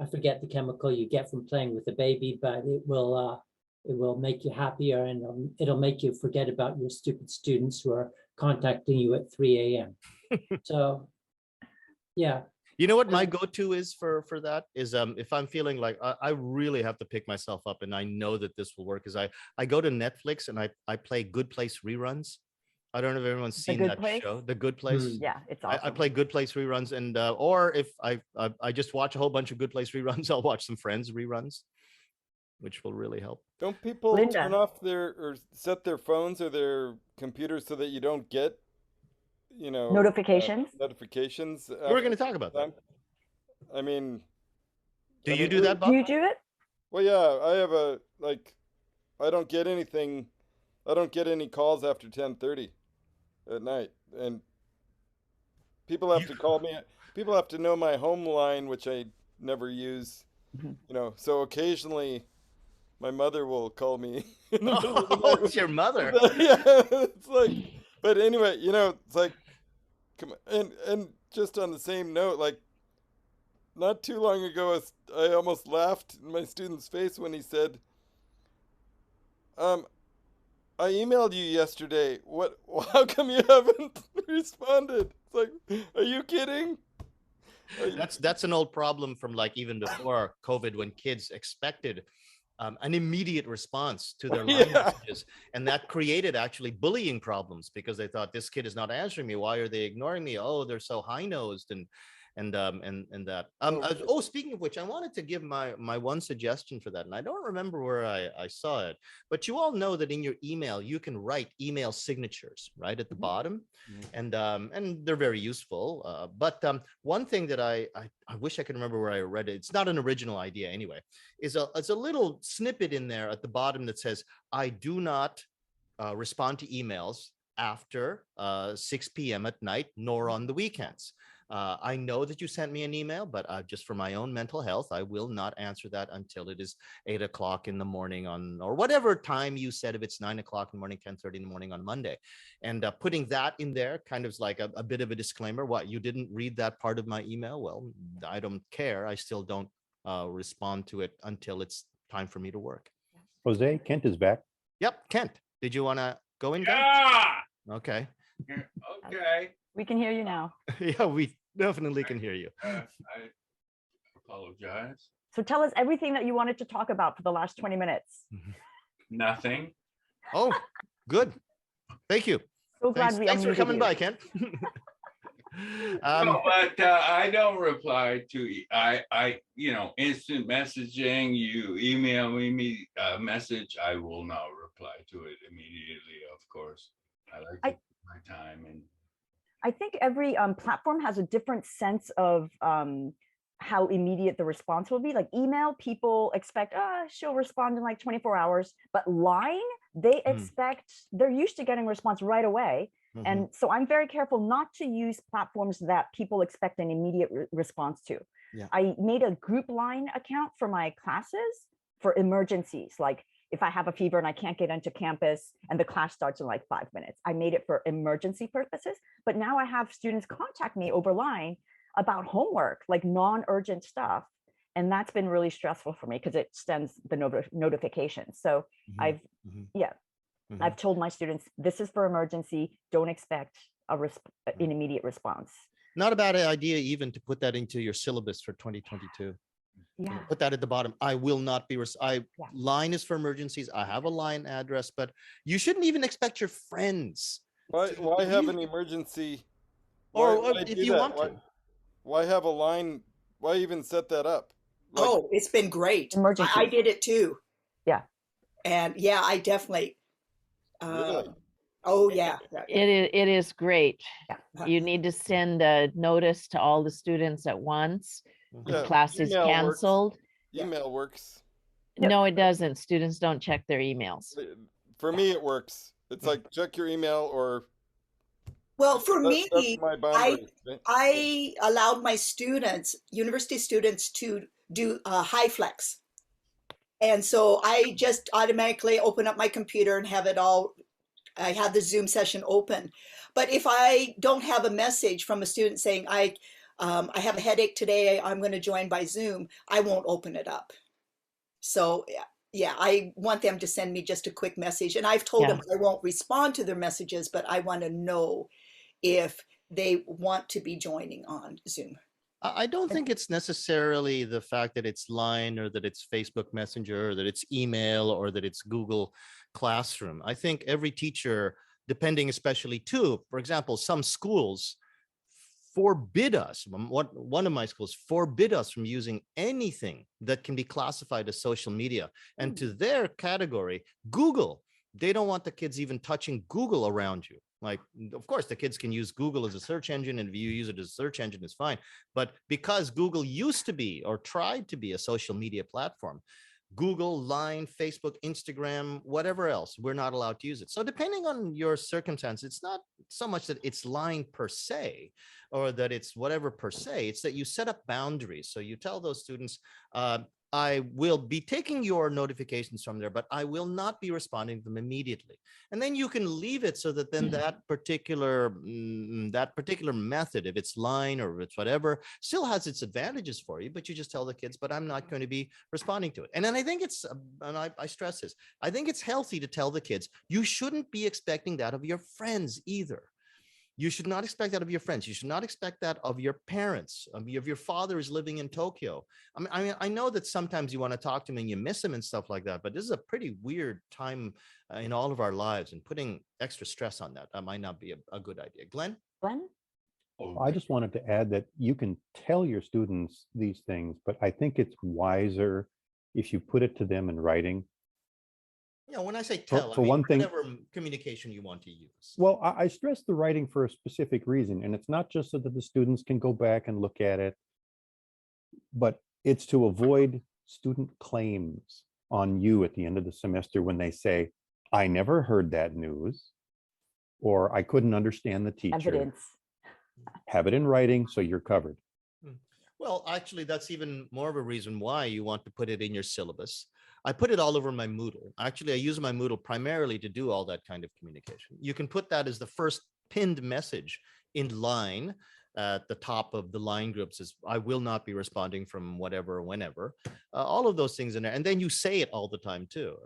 I forget the chemical you get from playing with a baby, but it will make you happier, and it'll make you forget about your stupid students who are contacting you at 3 a.m. So, yeah. You know what my go-to is for that is if I'm feeling like I really have to pick myself up and I know that this will work, is I go to Netflix and I play Good Place reruns. I don't know if everyone's seen Good that Place? show, The Good Place. Yeah, it's awesome. I play Good Place reruns, and or if I just watch a whole bunch of Good Place reruns, I'll watch some Friends reruns, which will really help. Don't people Linda. turn off their or set their phones or their computers so that you don't get, you know, Notifications? notifications? We're going to talk about that. I mean, Do you do that, Do Bob? you do it? Well, yeah, I have I don't get anything. I don't get any calls after 10:30 at night, and people have to call me. People have to know my home line, which I never use. You know, so occasionally my mother will call me in the middle of the night. It's your mother. Yeah, it's like, but anyway, you know, it's like, come on, and just on the same note, like, not too long ago, I almost laughed in my student's face when he said, I emailed you yesterday. What? How come you haven't responded? It's like, are you kidding? That's an old problem from like even before COVID, when kids expected an immediate response to their line messages, and that created actually bullying problems because they thought, this kid is not answering me. Why are they ignoring me? Oh, they're so high-nosed and that. Speaking of which, I wanted to give my one suggestion for that, and I don't remember where I saw it, but you all know that in your email you can write email signatures right at the bottom, and they're very useful. But one thing that I wish I could remember where I read it. It's not an original idea anyway. It's a little snippet in there at the bottom that says, "I do not respond to emails after 6 p.m. at night, nor on the weekends. I know that you sent me an email, but just for my own mental health, I will not answer that until it is 8 o'clock in the morning or whatever time you said. If it's 9 o'clock in the morning, 10:30 in the morning on Monday," and putting that in there kind of like a bit of a disclaimer. What, you didn't read that part of my email? Well, I don't care. I still don't respond to it until it's time for me to work. Jose, Kent is back. Yep. Kent, did you want to go in? Yeah. Okay. Okay. We can hear you now. Yeah, we definitely can hear you. I apologize. So tell us everything that you wanted to talk about for the last 20 minutes. Nothing. Oh, good. Thank you. So glad Thanks for coming by, Kent. No, but I don't reply to instant messaging. You email me a message, I will not reply to it immediately. Of course, I like to take my time, and I think every platform has a different sense of how immediate the response will be. Like email, people expect, she'll respond in like 24 hours, but line, they expect, they're used to getting a response right away. And so I'm very careful not to use platforms that people expect an immediate response to. Yeah. I made a group line account for my classes for emergencies. Like if I have a fever and I can't get into campus and the class starts in like 5 minutes, I made it for emergency purposes. But now I have students contact me over line about homework, like non-urgent stuff. And that's been really stressful for me because it sends the notifications. So I've told my students, this is for emergency. Don't expect an immediate response. Not a bad idea even to put that into your syllabus for 2022. Yeah. Put that at the bottom. I will not be, line is for emergencies. I have a line address, but you shouldn't even expect your friends. Why have an emergency? Or Why if do you that? want to. Why have a line why even set that up? Like, Oh, it's been great. Emergency. I did it too. Yeah. And yeah, I definitely. Really? Oh yeah. It is great. Yeah. You need to send a notice to all the students at once. Yeah, If class is email works. canceled. Email works. Yep. No, it doesn't. Students don't check their emails. For me, it works. It's like check your email or. Well, for That's me, my boundary. Right? I allowed my students, university students, to do high flex. And so I just automatically open up my computer and have it all, I have the Zoom session open. But if I don't have a message from a student saying, I have a headache today, I'm going to join by Zoom, I won't open it up. So yeah, I want them to send me just a quick message. And I've told them I won't respond to their messages, but I want to know if they want to be joining on Zoom. I don't think it's necessarily the fact that it's Line or that it's Facebook Messenger or that it's email or that it's Google Classroom. I think every teacher, depending especially too, for example, some schools forbid us, one of my schools forbid us from using anything that can be classified as social media. And to their category, Google, they don't want the kids even touching Google around you. Like, of course, the kids can use Google as a search engine, and if you use it as a search engine, it's fine. But because Google used to be or tried to be a social media platform, Google, Line, Facebook, Instagram, whatever else, we're not allowed to use it. So depending on your circumstance, it's not so much that it's Line per se, or that it's whatever per se, it's that you set up boundaries. So you tell those students, I will be taking your notifications from there, but I will not be responding to them immediately. And then you can leave it so that then that particular method, if it's Line or if it's whatever, still has its advantages for you, but you just tell the kids, but I'm not going to be responding to it. And then I think it's, and I stress this, I think it's healthy to tell the kids, you shouldn't be expecting that of your friends either. You should not expect that of your friends. You should not expect that of your parents. If your father is living in Tokyo. I mean, I know that sometimes you want to talk to him and you miss him and stuff like that, but this is a pretty weird time in all of our lives, and putting extra stress on that might not be a good idea. Glenn? Glenn? I just wanted to add that you can tell your students these things, but I think it's wiser if you put it to them in writing. Yeah, when I say tell, For I mean, one thing, whatever communication you want to use. well, I stress the writing for a specific reason, and it's not just so that the students can go back and look at it, but it's to avoid student claims on you at the end of the semester when they say, I never heard that news, or I couldn't understand the teacher. Evidence. Have it in writing so you're covered. Well, actually, that's even more of a reason why you want to put it in your syllabus. I put it all over my Moodle. Actually, I use my Moodle primarily to do all that kind of communication. You can put that as the first pinned message in Line at the top of the Line groups is, I will not be responding from whatever, whenever, all of those things in there. And then you say it all the time too.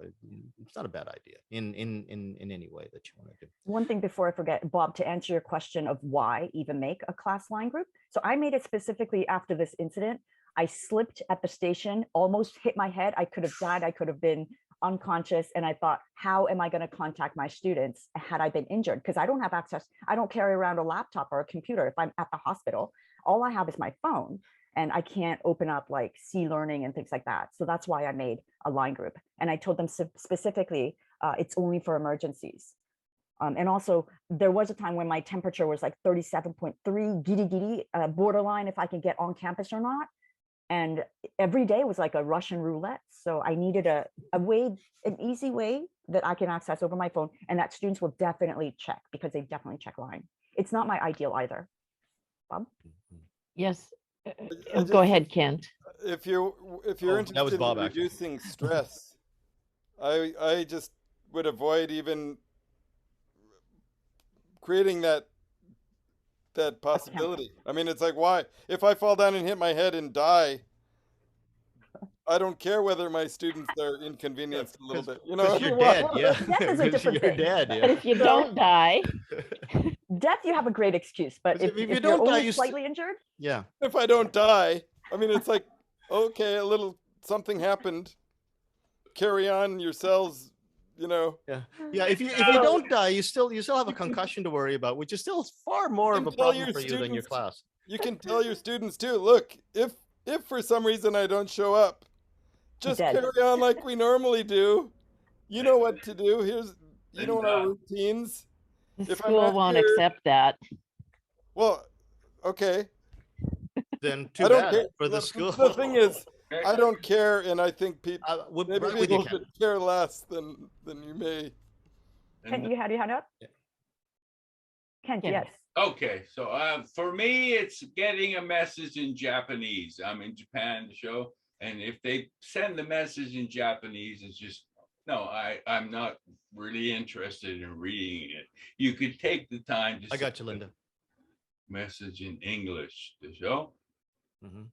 It's not a bad idea in any way that you want to do. One thing before I forget, Bob, to answer your question of why even make a class Line group. So I made it specifically after this incident. I slipped at the station, almost hit my head. I could have died. I could have been unconscious. And I thought, how am I going to contact my students had I been injured? Because I don't have access. I don't carry around a laptop or a computer. If I'm at the hospital, all I have is my phone, and I can't open up like C-learning and things like that. So that's why I made a Line group. And I told them specifically, it's only for emergencies. And also, there was a time when my temperature was like 37.3, giddy, borderline if I can get on campus or not. And every day was like a Russian roulette. So I needed a way, an easy way that I can access over my phone, and that students will definitely check, because they definitely check Line. It's not my ideal either. Bob? Yes. Go ahead, Kent. If you're interested in Bob, reducing stress, I just would avoid even creating that possibility. I mean, it's like, why? If I fall down and hit my head and die, I don't care whether my students are inconvenienced a little bit. You know, you're dead, yeah. Death is a different you're thing. dead, But yeah. if you don't die, Death, you have a great excuse. But if you you're don't die, only you slightly injured, Yeah. if I don't die, I mean, it's like, okay, a little something happened. Carry on yourselves, you know. Yeah, if you don't die, you still have a concussion to worry about, which is still far more of a problem for you than your class. You can tell your students too, look, if if for some reason I don't show up, just Dead. carry on like we normally do. You know what to do. You And, know our routines. The If I'm school not won't here- accept that. Well, okay. Then I too don't bad care. for the school. The thing is, I don't care, and I think people We're maybe right with you, people Ken. should care less than you may. Kent, and- you had your hand up? Yeah. Kent, Ken. yes. Okay, so for me, it's getting a message in Japanese. I'm in Japan to show, and if they send the message in Japanese, it's just no. I'm not really interested in reading it. You could take the time to I got you, send Linda. a message in English to show. Mhm.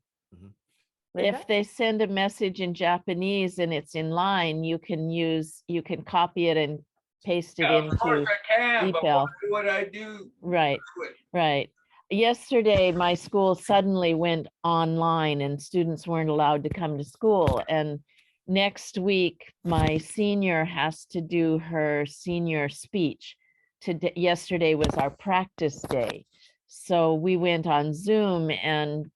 Linda? If they send a message in Japanese and it's in line, you can copy it and paste it Yeah, of course into, I can, but email. why would I do right, it? right. Yesterday, my school suddenly went online and students weren't allowed to come to school. And next week, my senior has to do her senior speech. Yesterday was our practice day. So we went on Zoom and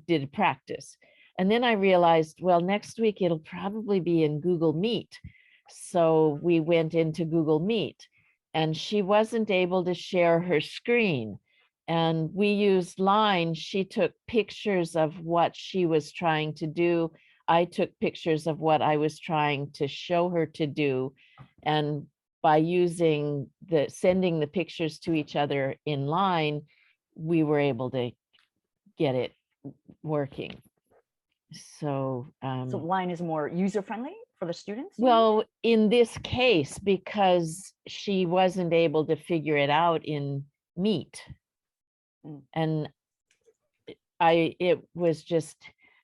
did practice. And then I realized, well, next week it'll probably be in Google Meet. So we went into Google Meet and she wasn't able to share her screen. And we used Line. She took pictures of what she was trying to do. I took pictures of what I was trying to show her to do. And by sending the pictures to each other in Line, we were able to get it working. So, So Line is more user-friendly for the students? you mean? well, in this case, because she wasn't able to figure it out in Meet. Mm. And it was just,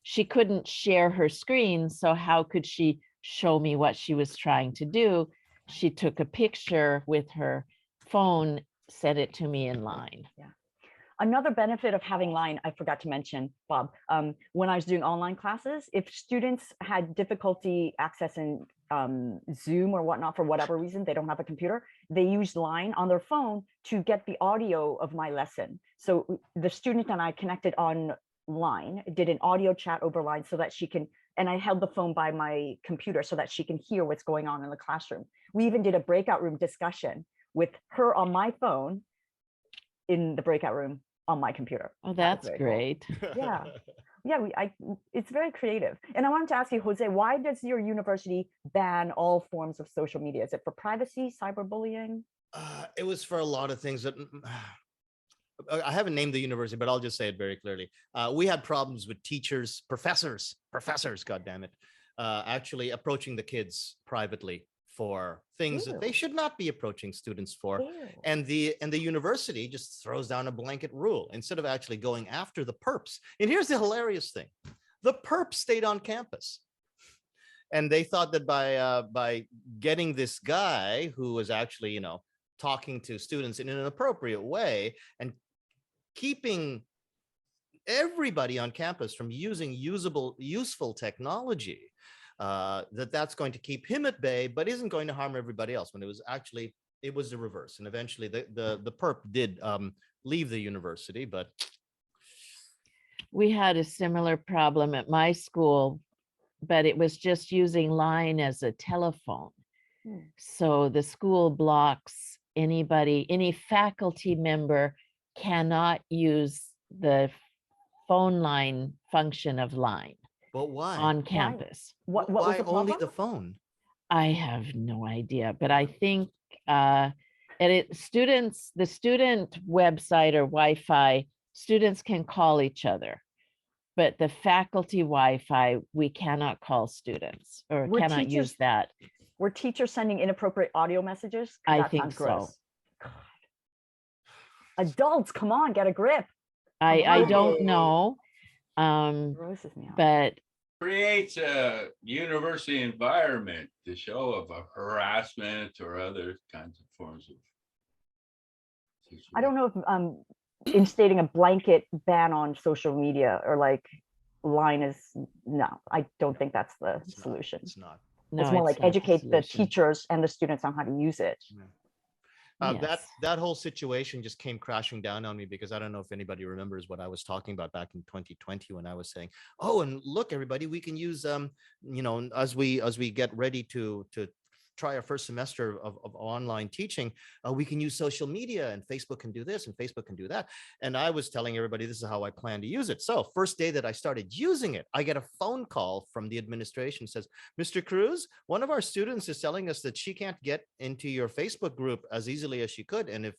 she couldn't share her screen. So how could she show me what she was trying to do? She took a picture with her phone, sent it to me in Line. Another benefit of having Line, I forgot to mention, Bob, when I was doing online classes, if students had difficulty accessing Zoom or whatnot, for whatever reason, they don't have a computer, they used Line on their phone to get the audio of my lesson. So the student and I connected on Line, did an audio chat over Line so that she can, and I held the phone by my computer so that she can hear what's going on in the classroom. We even did a breakout room discussion with her on my phone in the breakout room on my computer. Oh, That was that's very cool. great. Yeah. Yeah, it's very creative. And I wanted to ask you, Jose, why does your university ban all forms of social media? Is it for privacy, cyberbullying? It was for a lot of things that I haven't named the university, but I'll just say it very clearly. We had problems with teachers, professors, God damn it, actually approaching the kids privately for things that they Ew. should not be approaching students for. Ew. And the university just throws down a blanket rule instead of actually going after the perps. And here's the hilarious thing: the perps stayed on campus, and they thought that by getting this guy who was actually, talking to students in an appropriate way and keeping everybody on campus from using useful technology, that's going to keep him at bay, but isn't going to harm everybody else. When it was the reverse. And eventually the perp did leave the university, but We had a similar problem at my school, but it was just using Line as a telephone. Hmm. So the school blocks any faculty member cannot use the phone line function of Line but why? on campus. What was Why the only problem? the phone? I have no idea, but I think the student website or Wi-Fi, students can call each other, but the faculty Wi-Fi, we cannot call students or Were cannot use teachers- that. Were teachers sending inappropriate audio messages? I That think sounds so. gross. God. Adults, come on, get a grip. I don't Oh. know, Grosses me out. but Creates a university environment to show of a harassment or other kinds of forms of. I don't know if instating a blanket ban on social media or like Line is, no, I don't think that's the It's not. solution. It's not. no, It's more like not the educate the solution. teachers and the students on how to use it. That Yes. whole situation just came crashing down on me because I don't know if anybody remembers what I was talking about back in 2020 when I was saying, "Oh, and look, everybody, we can use as we get ready to try our first semester of online teaching, we can use social media, and Facebook can do this and Facebook can do that." And I was telling everybody this is how I plan to use it. So first day that I started using it, I get a phone call from the administration, says, "Mr. Cruz, one of our students is telling us that she can't get into your Facebook group as easily as she could. And if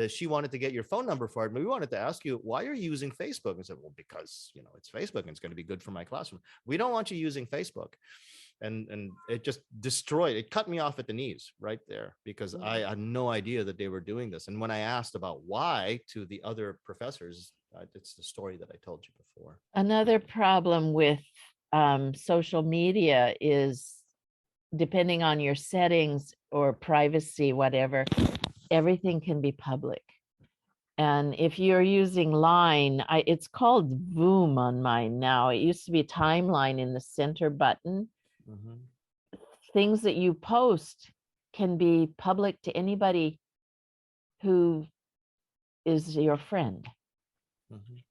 she wanted to get your phone number for it, we wanted to ask you, why are you using Facebook?" And I said, "Well, because it's Facebook and it's going to be good for my classroom. We don't want you using Facebook." And it just destroyed, it cut me off at the knees right there, because I had no idea that they were doing this. And when I asked about why to the other professors, it's the story that I told you before. Another problem with social media is, depending on your settings or privacy, whatever, everything can be public. And if you're using Line, it's called Voom on mine now. It used to be Timeline in the center button. Mhm. Things that you post can be public to anybody who is your friend. Mhm.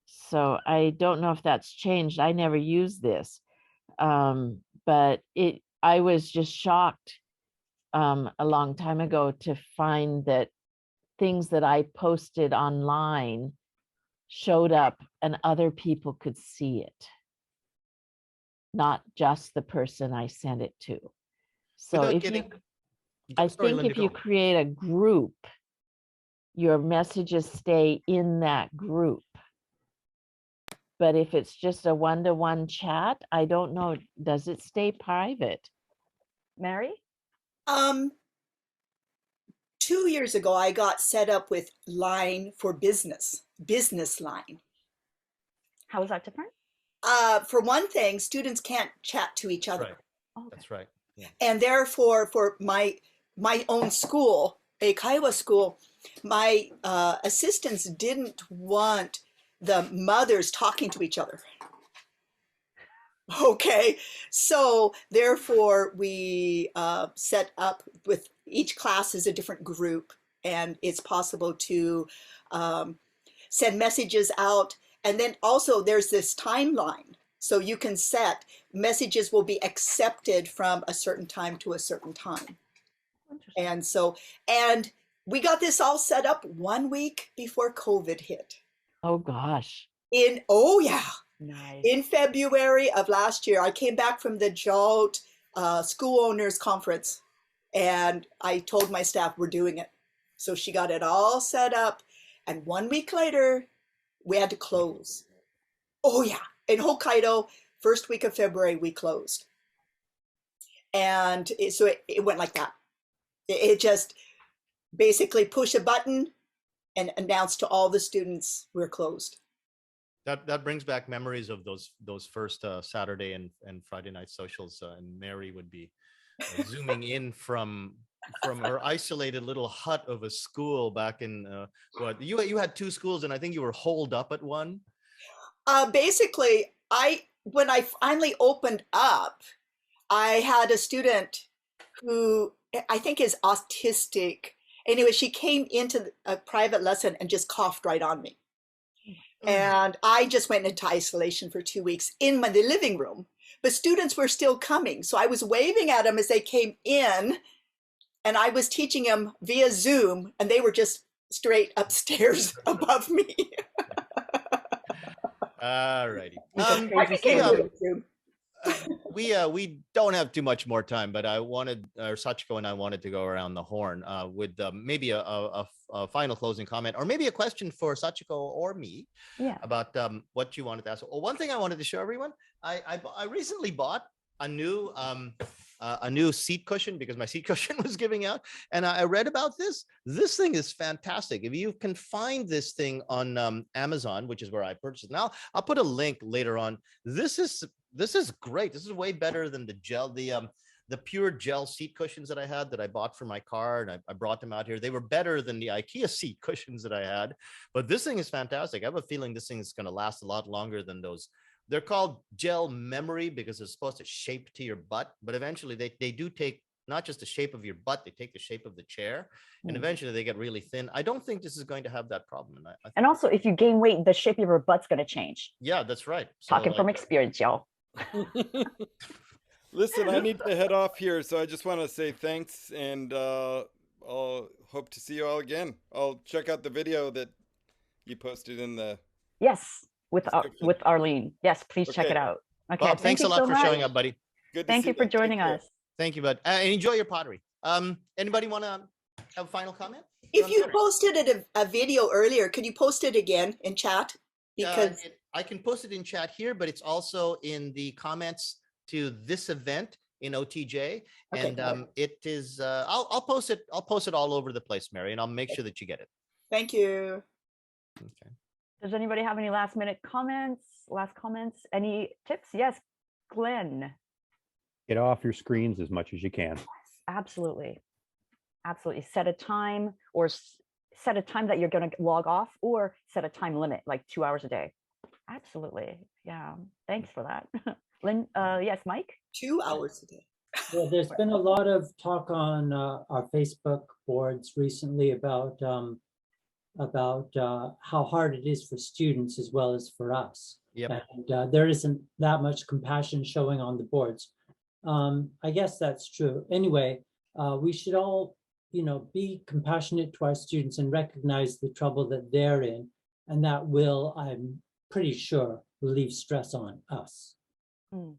So I don't know if that's changed. I never used this. But I was just shocked a long time ago to find that things that I posted online showed up and other people could see it, not just the person I sent it to. So Without if getting, I sorry, think Linda, if you go. create a group, your messages stay in that group. But if it's just a one-to-one chat, I don't know, does it stay private? Mary? 2 years ago, I got set up with Line for Business Line. How is that different? For one thing, students can't chat to each other. Right. Okay. That's right. Yeah. And therefore, for my own school, a Kiowa school, my assistants didn't want the mothers talking to each other. Okay, so therefore we set up with each class as a different group, and it's possible to send messages out. And then also there's this timeline. So you can set messages will be accepted from a certain time to a certain time. Interesting. And we got this all set up 1 week before COVID hit. Oh, gosh. Nice. In February of last year, I came back from the JOLT School Owners Conference, and I told my staff we're doing it. So she got it all set up, and 1 week later, we had to close. Oh yeah, in Hokkaido, first week of February, we closed. And so it went like that. It just basically push a button and announce to all the students we're closed. That brings back memories of those first Saturday and Friday night socials, and Mary would be zooming in from her isolated little hut of a school back in what you had two schools, and I think you were holed up at one. Basically, when I finally opened up, I had a student who I think is autistic. Anyway, she came into a private lesson and just coughed right on me. And I just went into isolation for 2 weeks in the living room, but students were still coming. So I was waving at them as they came in, and I was teaching them via Zoom, and they were just straight upstairs above me. All righty. We don't have too much more time, but Sachiko and I wanted to go around the horn with maybe a final closing comment, or maybe a question for Sachiko or me about what you wanted to ask. Well, one thing I wanted to show everyone, I recently bought a new seat cushion because my seat cushion was giving out, and I read about this. This thing is fantastic. If you can find this thing on Amazon, which is where I purchased it. Now I'll put a link later on. This is great. This is way better than the pure gel seat cushions that I had that I bought for my car, and I brought them out here. They were better than the IKEA seat cushions that I had, but this thing is fantastic. I have a feeling this thing is going to last a lot longer than those. They're called gel memory because it's supposed to shape to your butt, but eventually they do take not just the shape of your butt, they take the shape of the chair, and Mm. eventually they get really thin. I don't think this is going to have that problem. And I And also, if you gain weight, the shape of your butt's going to change. yeah, that's right. So, Talking from experience, y'all. Listen, I need to head off here, so I just want to say thanks, and I'll hope to see you all again. I'll check out the video that you posted in the. Yes, with Description. with Arlene. Yes, please check Okay. it out. Okay, Bob, thanks a you lot so for showing much. up, buddy. Good to Thank see you for Take joining care. us. Thank you, bud. And enjoy your pottery. Anybody want to have a final comment? If you posted a video earlier, could you post it again in chat? Because I can post it in chat here, but it's also in the comments to this event in OTJ, Okay, and good. it is. I'll post it. I'll post it all over the place, Mary, and I'll make sure that you get it. thank you. Okay. Does anybody have any last minute comments? Last comments? Any tips? Yes, Glenn. Get off your screens as much as you can. Absolutely. Absolutely. Set a time, or set a time that you're going to log off, or set a time limit, like 2 hours a day. Absolutely. Yeah. Thanks for that. Lynn, yes, Mike? 2 hours a day. Well, there's been a lot of talk on our Facebook boards recently about how hard it is for students as well as for us. Yep. And there isn't that much compassion showing on the boards. I guess that's true. Anyway, we should all, be compassionate to our students and recognize the trouble that they're in, and that will, I'm pretty sure, relieve stress on us. Mm.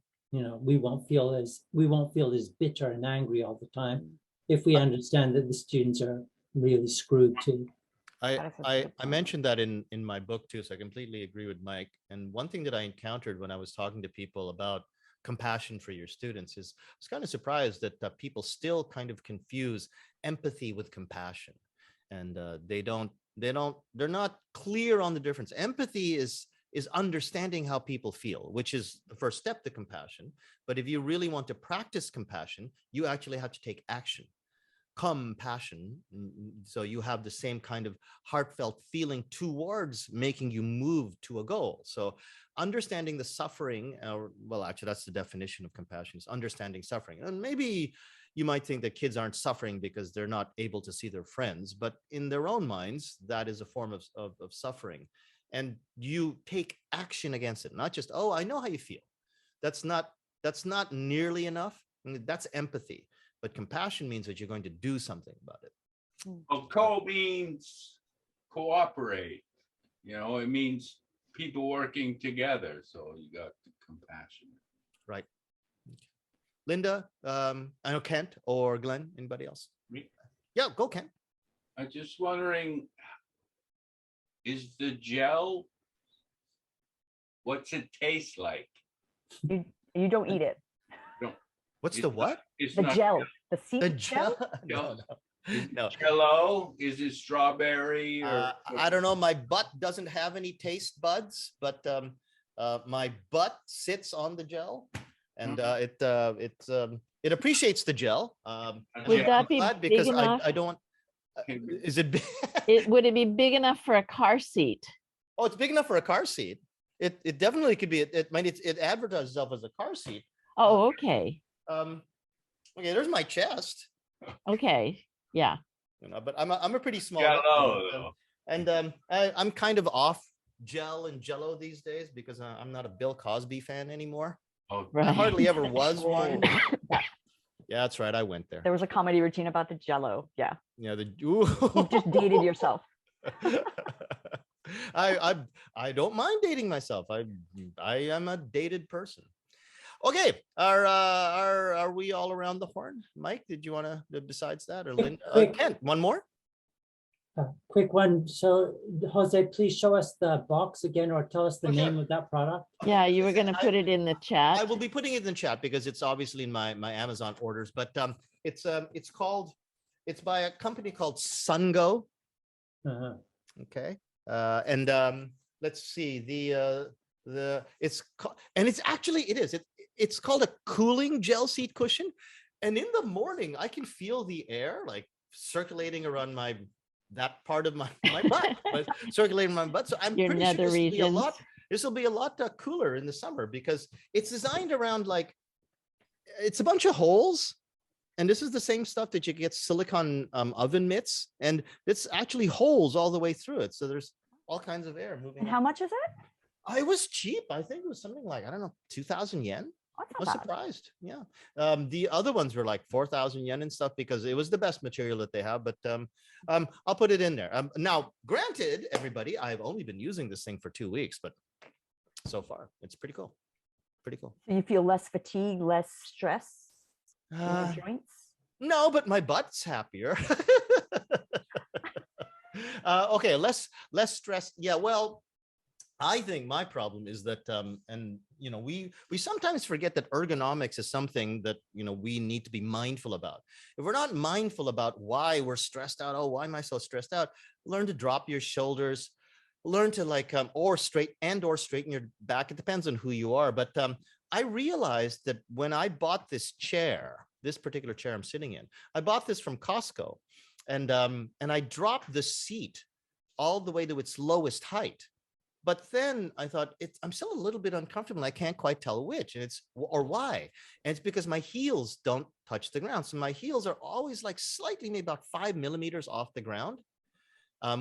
We won't feel as bitter and angry all the time if we understand that the students are really screwed too. I mentioned that in my book too, so I completely agree with Mike. And one thing that I encountered when I was talking to people about compassion for your students is I was kind of surprised that people still kind of confuse empathy with compassion, and they're not clear on the difference. Empathy is understanding how people feel, which is the first step to compassion. But if you really want to practice compassion, you actually have to take action. Compassion, so you have the same kind of heartfelt feeling towards making you move to a goal. So understanding the suffering, or well, actually that's the definition of compassion, is understanding suffering. And maybe you might think that kids aren't suffering because they're not able to see their friends, but in their own minds, that is a form of suffering. And you take action against it, not just, oh, I know how you feel. That's not nearly enough. That's empathy. But compassion means that you're going to do something about it. Well, co means cooperate. It means people working together. So you got the compassion. Right. Linda, I know Kent or Glenn, anybody else? Me? Yeah, go Kent. I'm just wondering, is the gel, what's it taste like? You don't eat it. What's It's the not- what? It's The not gel, the seed The gel. gel? No. Jello? Is it strawberry or? I don't know. My butt doesn't have any taste buds, but my butt sits on the gel, and it appreciates the gel. Would Yeah, that I'm be glad big because enough? I don't. Is it big? Would it be big enough for a car seat? Oh, it's big enough for a car seat. It definitely could be. It advertises itself as a car seat. Oh, okay. Okay, there's my chest. Okay. Yeah. But I'm a pretty small Jello, guy, though. and I'm kind of off gel and Jello these days because I'm not a Bill Cosby fan anymore. Oh, I Right. hardly ever was one. Yeah, that's right. I went there. There was a comedy routine about the Jello. Yeah, Yeah, you just dated yourself. I don't mind dating myself. I am a dated person. Okay, are we all around the horn? Mike, did you want to besides that, or Lynn? Quick. Kent, one more? Quick one. So Jose, please show us the box again, or tell us the Oh, sure. name of that product. Yeah, you were going to put it in the I chat. will be putting it in the chat because it's obviously in my Amazon orders, but it's by a company called Sungo. Uh-huh. Okay, and let's see it's called a cooling gel seat cushion, and in the morning I can feel the air like circulating around that part of my butt, but circulating my butt. So I'm Your pretty sure nether regions. this will be a lot cooler in the summer because it's designed around it's a bunch of holes, and this is the same stuff that you get silicon oven mitts, and it's actually holes all the way through it. So there's all kinds of air moving. And up. how much is it? It was cheap. I think it was something like, I don't know, 2,000 yen. Oh, I was that's not bad. surprised. Yeah. The other ones were like 4,000 yen and stuff because it was the best material that they have. But I'll put it in there. Now, granted, everybody, I've only been using this thing for 2 weeks, but so far it's pretty cool. Pretty cool. So you feel less fatigue, less stress in your Uh, joints? no, but my butt's happier. Okay, less stress. Yeah, well, I think my problem is that, and we sometimes forget that ergonomics is something that we need to be mindful about. If we're not mindful about why we're stressed out, oh, why am I so stressed out? Learn to drop your shoulders, learn to or straighten your back. It depends on who you are. But I realized that when I bought this chair, this particular chair I'm sitting in, I bought this from Costco, and I dropped the seat all the way to its lowest height. But then I thought I'm still a little bit uncomfortable. I can't quite tell which, or why. And it's because my heels don't touch the ground. So my heels are always like slightly, maybe about 5 millimeters off the ground,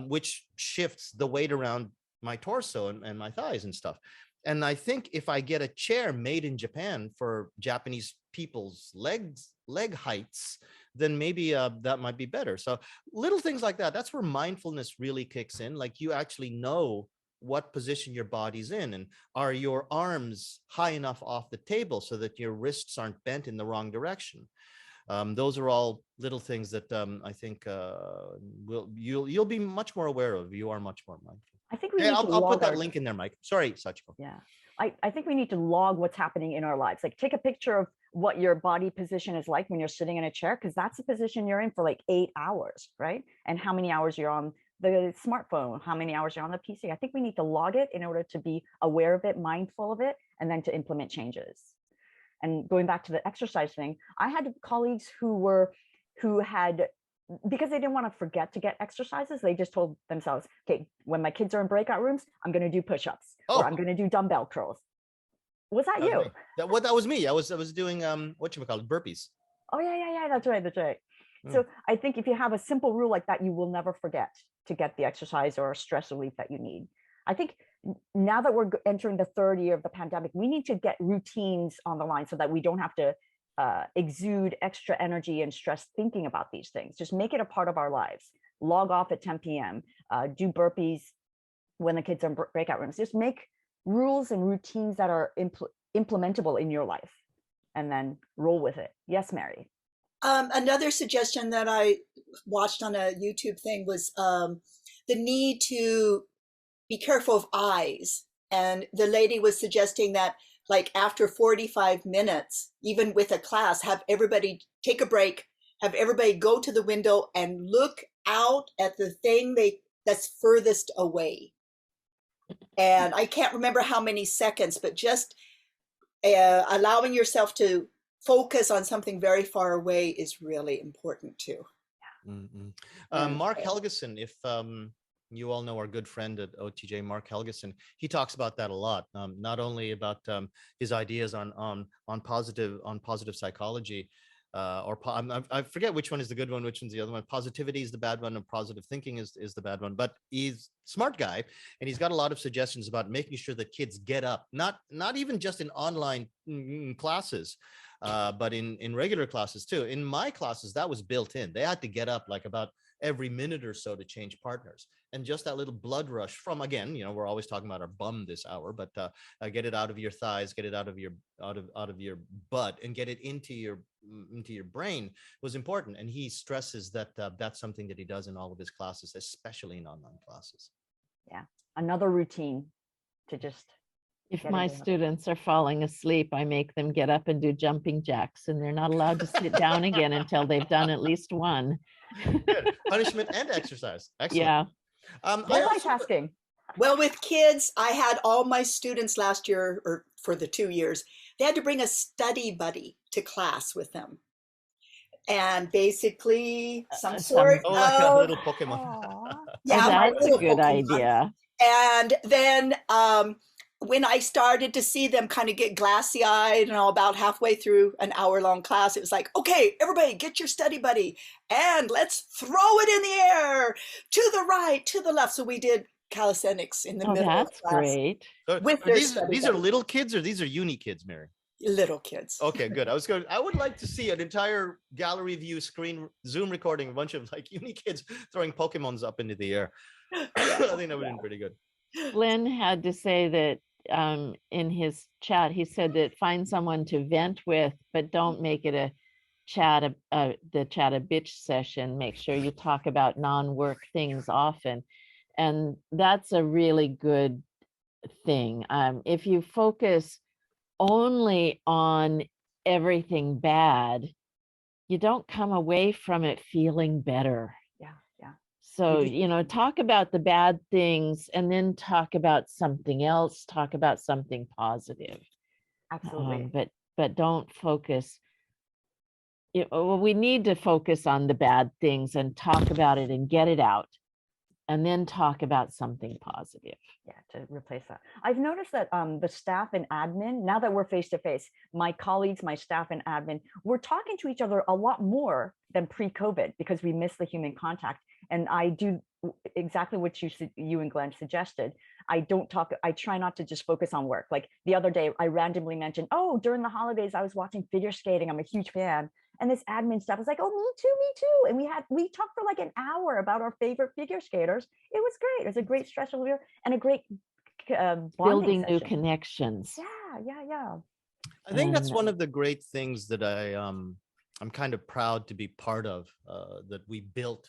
which shifts the weight around my torso and my thighs and stuff. And I think if I get a chair made in Japan for Japanese people's leg heights, then maybe that might be better. So little things like that. That's where mindfulness really kicks in. Like you actually know what position your body's in, and are your arms high enough off the table so that your wrists aren't bent in the wrong direction. Those are all little things that I think you'll be much more aware of. You are much more mindful. I think we Hey, need to I'll log put that our- link in there, Mike. Sorry, Sachiko. Yeah. I think we need to log what's happening in our lives. Like take a picture of what your body position is like when you're sitting in a chair, because that's the position you're in for like 8 hours, right? And how many hours you're on the smartphone, how many hours you're on the PC. I think we need to log it in order to be aware of it, mindful of it, and then to implement changes. And going back to the exercise thing, I had colleagues who had, because they didn't want to forget to get exercises, they just told themselves, okay, when my kids are in breakout rooms, I'm going to do push-ups, or I'm going to do dumbbell curls. Was that you? That was me. I was doing burpees. Oh yeah, that's right. So I think if you have a simple rule like that, you will never forget to get the exercise or stress relief that you need. I think now that we're entering the 3rd year of the pandemic, we need to get routines on the line so that we don't have to exude extra energy and stress thinking about these things. Just make it a part of our lives. Log off at 10 p.m. Do burpees when the kids are in breakout rooms. Just make rules and routines that are implementable in your life, and then roll with it. Yes, Mary. Another suggestion that I watched on a YouTube thing was the need to be careful of eyes. And the lady was suggesting that like after 45 minutes, even with a class, have everybody take a break, have everybody go to the window and look out at the thing that's furthest away. And I can't remember how many seconds, but just allowing yourself to focus on something very far away is really important too. Mark Helgeson, if you all know our good friend at OTJ, Mark Helgeson, he talks about that a lot. Not only about his ideas on positive psychology, I forget which one is the good one, which one's the other one. Positivity is the bad one, and positive thinking is the bad one. But he's a smart guy, and he's got a lot of suggestions about making sure that kids get up, not even just in online classes, but in regular classes too. In my classes, that was built in. They had to get up like about every minute or so to change partners. And just that little blood rush from, again, we're always talking about our bum this hour, but get it out of your thighs, get it out of your butt, and get it into your brain was important. And he stresses that that's something that he does in all of his classes, especially in online classes. Yeah, another routine to just. If my students are falling asleep, I make them get up and do jumping jacks, and they're not allowed to sit down again until they've done at least one. Good. Punishment and exercise. Excellent. Yeah. Multitasking. Well, with kids, I had all my students last year, or for the 2 years, they had to bring a study buddy to class with them. And basically some sort like a of little Pokemon. Aww. yeah, That's a good Pokemon. idea. And then when I started to see them kind of get glassy eyed and all about halfway through an hour-long class, it was like, okay, everybody get your study buddy and let's throw it in the air to the right, to the left. So we did calisthenics in the Oh, middle of that's class great. So with are their these study are buddy. little kids or these are uni kids, Mary? Little kids. Okay, good. I would like to see an entire gallery view screen Zoom recording, a bunch of like uni kids throwing Pokemons up into the air. I think that would be pretty good. Glenn had to say that in his chat, he said that find someone to vent with, but don't make it a the chat a bitch session. Make sure you talk about non-work things often. And that's a really good thing. If you focus only on everything bad, you don't come away from it feeling better. Yeah. So, just- talk about the bad things and then talk about something else, talk about something positive. Absolutely. But don't focus. Well, we need to focus on the bad things and talk about it and get it out, and then talk about something positive. Yeah, to replace that. I've noticed that the staff and admin, now that we're face to face, my colleagues, my staff and admin, we're talking to each other a lot more than pre-COVID because we miss the human contact. And I do exactly what you and Glenn suggested. I try not to just focus on work. Like the other day, I randomly mentioned, oh, during the holidays, I was watching figure skating. I'm a huge fan. And this admin staff was like, oh, me too. And we talked for like an hour about our favorite figure skaters. It was great. It was a great stressful year and a great Building new session. connections. Yeah. I think that's And, one of the great things that I'm kind of proud to be part of, that we built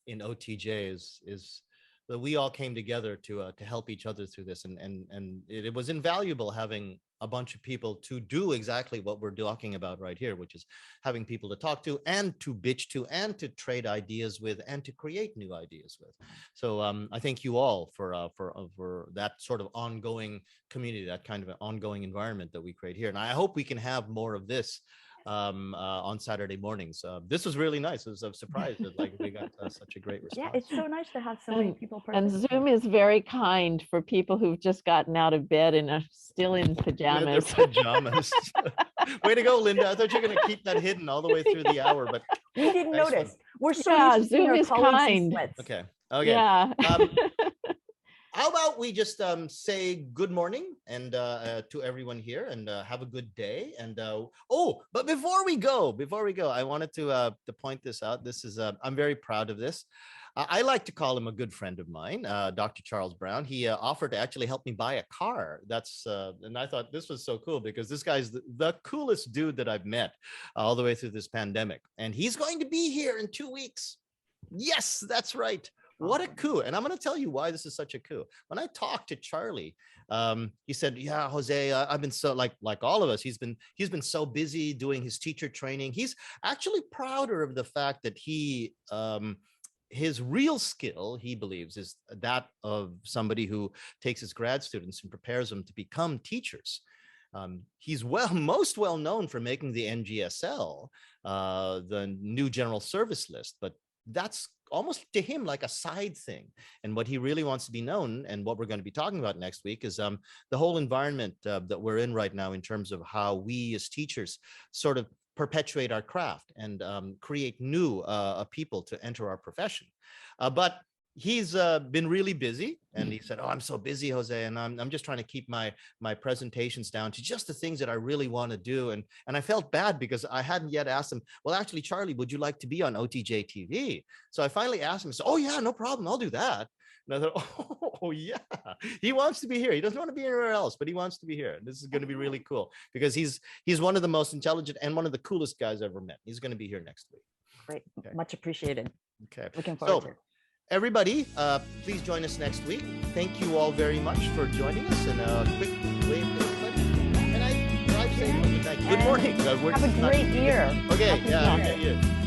in OTJ is that we all came together to help each other through this, and it was invaluable having a bunch of people to do exactly what we're talking about right here, which is having people to talk to and to bitch to and to trade ideas with and to create new ideas with. So I thank you all for that sort of ongoing community, that kind of an ongoing environment that we create here, and I hope we can have more of this on Saturday mornings. This was really nice. I was surprised that like we got such a great response. Yeah, it's so nice to have so many people and participate. Zoom is very kind for people who've just gotten out of bed and are still in Their pajamas. pajamas. Way to go, Linda. I thought you were going to keep that hidden all the way through the hour, but We didn't Nice one. notice. We're so Yeah, used to seeing Zoom our is colleagues in kind. sweats. okay. Okay. Yeah. How about we just say good morning and to everyone here, and have a good day. And but before we go, I wanted to point this out. This is I'm very proud of this. I like to call him a good friend of mine, Dr. Charles Brown. He offered to actually help me buy a car. And I thought this was so cool because this guy's the coolest dude that I've met all the way through this pandemic. And he's going to be here in 2 weeks. Yes, that's right. What a coup. And I'm going to tell you why this is such a coup. When I talked to Charlie, he said, yeah, Jose, I've been so like all of us, he's been so busy doing his teacher training. He's actually prouder of the fact that his real skill, he believes, is that of somebody who takes his grad students and prepares them to become teachers. He's most well known for making the NGSL, the new general service list, but that's almost to him like a side thing. And what he really wants to be known, and what we're going to be talking about next week, is the whole environment that we're in right now in terms of how we as teachers sort of perpetuate our craft and create new people to enter our profession. But he's been really busy, and he said, oh, I'm so busy, Jose, and I'm just trying to keep my presentations down to just the things that I really want to do. And I felt bad because I hadn't yet asked him, well, actually, Charlie, would you like to be on OTJtv? So I finally asked him, so, oh yeah, no problem, I'll do that. And I thought, oh yeah, he wants to be here. He doesn't want to be anywhere else, but he wants to be here. This is going to be really cool because he's one of the most intelligent and one of the coolest guys I've ever met. He's going to be here next week. Great. Okay. Much appreciated. Okay. Looking forward to it. Everybody, please join us next week. Thank you all very much for joining us. And a quick wave to everybody. Good night. Drive safe. Good night. Good morning. Have a great year. Okay. Happy Yeah. New Year. Okay. Yeah.